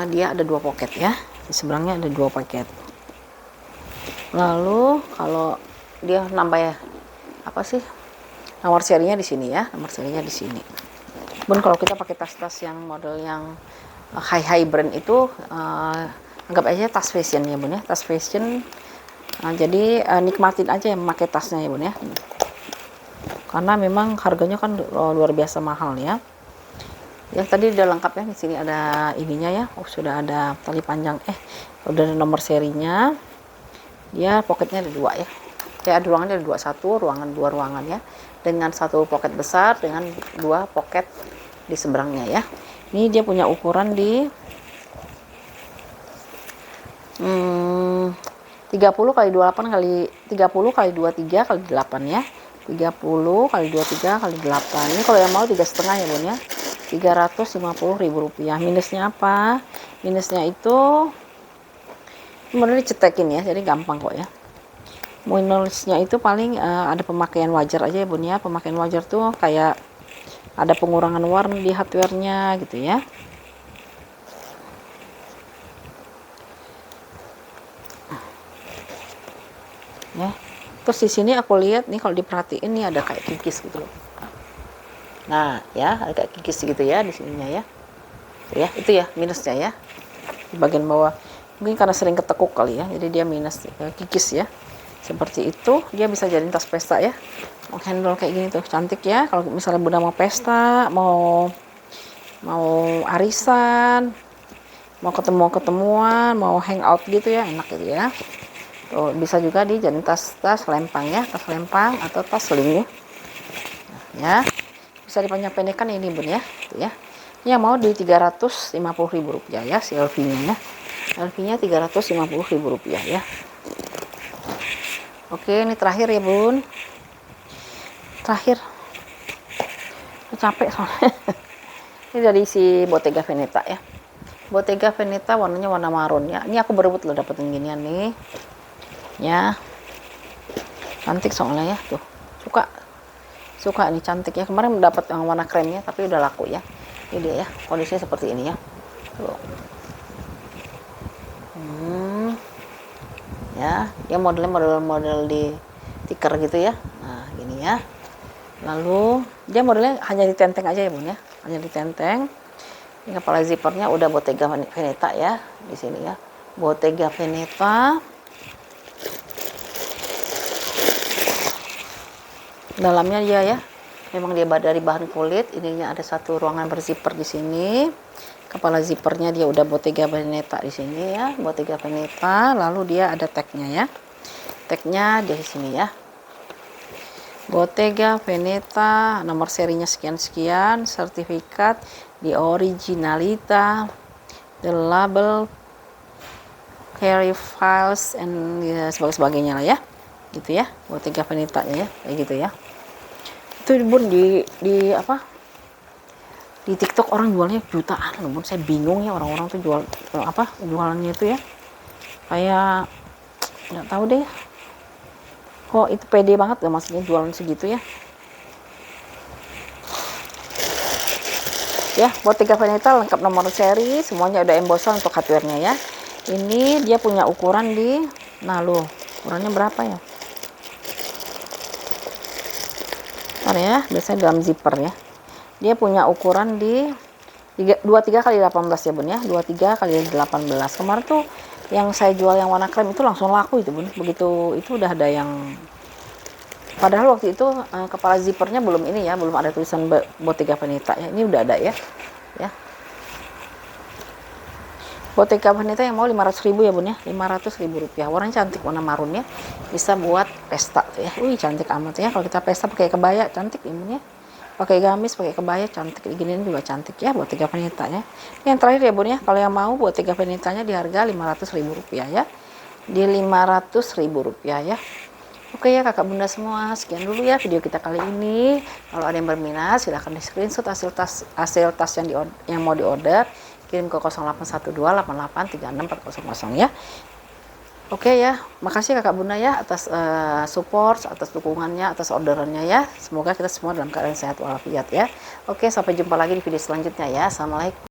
dia ada 2 pocket ya. Di seberangnya ada 2 paket. Lalu kalau dia nambah ya, apa sih, nomor serinya di sini ya, nomor serinya di sini. Bun, kalau kita pakai tas-tas yang model yang high brand itu anggap aja tas fashion ya Bun ya, tas fashion. Jadi nikmatin aja yang memakai tasnya ya Bun ya, karena memang harganya kan luar biasa mahal ya. Ya tadi udah lengkap ya, di sini ada ininya ya. Oh, sudah ada tali panjang, udah ada nomor serinya. Dia pocketnya ada 2 ya. Kayak ruangannya ada 2, 1 2 ruangan ya. Dengan 1 pocket besar dengan 2 pocket di seberangnya ya. Ini dia punya ukuran di 30 kali 28 kali 30 kali 23 kali 8 ya. 30 kali 23 kali 8. Ini kalau yang mau 3,5 ya Bun ya. 350.000 rupiah. Minusnya apa? Minusnya itu modelnya dicetekin ya, jadi gampang kok ya. Minusnya itu paling ada pemakaian wajar aja ya Bun ya. Pemakaian wajar tuh kayak ada pengurangan warna di hardware-nya gitu ya. Ya. Terus di sini aku lihat nih, kalau diperhatiin nih ada kayak kikis gitu loh. Nah, ya, agak kikis gitu ya di sininya ya. Ya, itu ya minusnya ya. Di bagian bawah. Mungkin karena sering ketekuk kali ya, jadi dia minus kikis ya. Seperti itu, dia bisa jadi tas pesta ya. Mau handle kayak gini tuh, cantik ya. Kalau misalnya Bunda mau pesta, mau arisan, mau ketemuan, mau hangout gitu ya, enak gitu ya. Tuh, bisa juga dijadiin tas lempang ya, tas lempang atau tas sling ya. Nah, ya. Bisa dipanjang-pendekkan ini Bun ya, tuh ya. Ini yang mau di 350.000 rupiah ya, si LV-nya ya. LV-nya 350.000 rupiah ya. Oke, ini terakhir ya Bun. Terakhir. Capek soalnya. Ini dari si Bottega Veneta ya. Bottega Veneta warnanya warna marun ya. Ini aku berebut loh dapetin ginian nih. Ya. Cantik soalnya ya, tuh. Suka nih, cantik ya. Kemarin dapat yang warna kremnya tapi udah laku ya. Ini dia ya, kondisinya seperti ini ya. Tuh. Ya, dia modelnya model di tikar gitu ya. Nah, gini ya. Lalu dia modelnya hanya ditenteng aja ya Bun ya. Hanya ditenteng. Ini kepala zippernya udah Bottega Veneta ya di sini ya. Bottega Veneta. Dalamnya dia ya, memang dia dari bahan kulit. Ininya ada satu ruangan berzipper di sini. Kepala zippernya dia udah Bottega Veneta di sini ya, Bottega Veneta. Lalu dia ada tagnya ya, tagnya di sini ya, Bottega Veneta, nomor serinya sekian-sekian, sertifikat di originalita, the label, carry files, and ya, sebagainya lah ya, gitu ya, Bottega Veneta ya, kayak gitu ya. Itu Bun di apa? Di TikTok orang jualnya jutaan loh Bun. Saya bingung ya orang-orang tuh jual apa jualannya itu ya. Kayak nggak tahu deh. Kok itu pede banget ya maksudnya jualan segitu ya. Ya, Bottega Veneta lengkap nomor seri, semuanya udah embosan untuk hardware-nya ya. Ini dia punya ukuran di, nah loh, ukurannya berapa ya? Bentar ya, biasanya dalam zipper ya. Dia punya ukuran di 23 kali 18 ya Bun ya, 23 kali 18. Kemarin tuh yang saya jual yang warna krem itu langsung laku itu Bun. Begitu itu udah ada yang, padahal waktu itu kepala zippernya belum ini ya, belum ada tulisan Bottega Veneta ya. Ini udah ada ya. Ya. Bottega Veneta yang mau 500.000 ya Bun ya, 500.000 rupiah. Warnanya cantik, warna marun ya. Bisa buat pesta tuh ya. Wih cantik amat ya. Kalau kita pesta pakai kebaya cantik ya Bun ya. Pakai gamis, pakai kebaya cantik, giniin juga cantik ya Bottega Veneta ya. Yang terakhir ya Bun ya, kalau yang mau Bottega Venetanya di harga 500.000 rupiah ya, di 500.000 rupiah ya. Oke ya kakak bunda semua, sekian dulu ya video kita kali ini. Kalau ada yang berminat silahkan di screenshot hasil tas yang mau diorder, kirim ke 0812883640 ya. Oke ya, makasih kakak bunda ya atas support, atas dukungannya, atas orderannya ya. Semoga kita semua dalam keadaan sehat walafiat ya. Oke, sampai jumpa lagi di video selanjutnya ya. Assalamualaikum.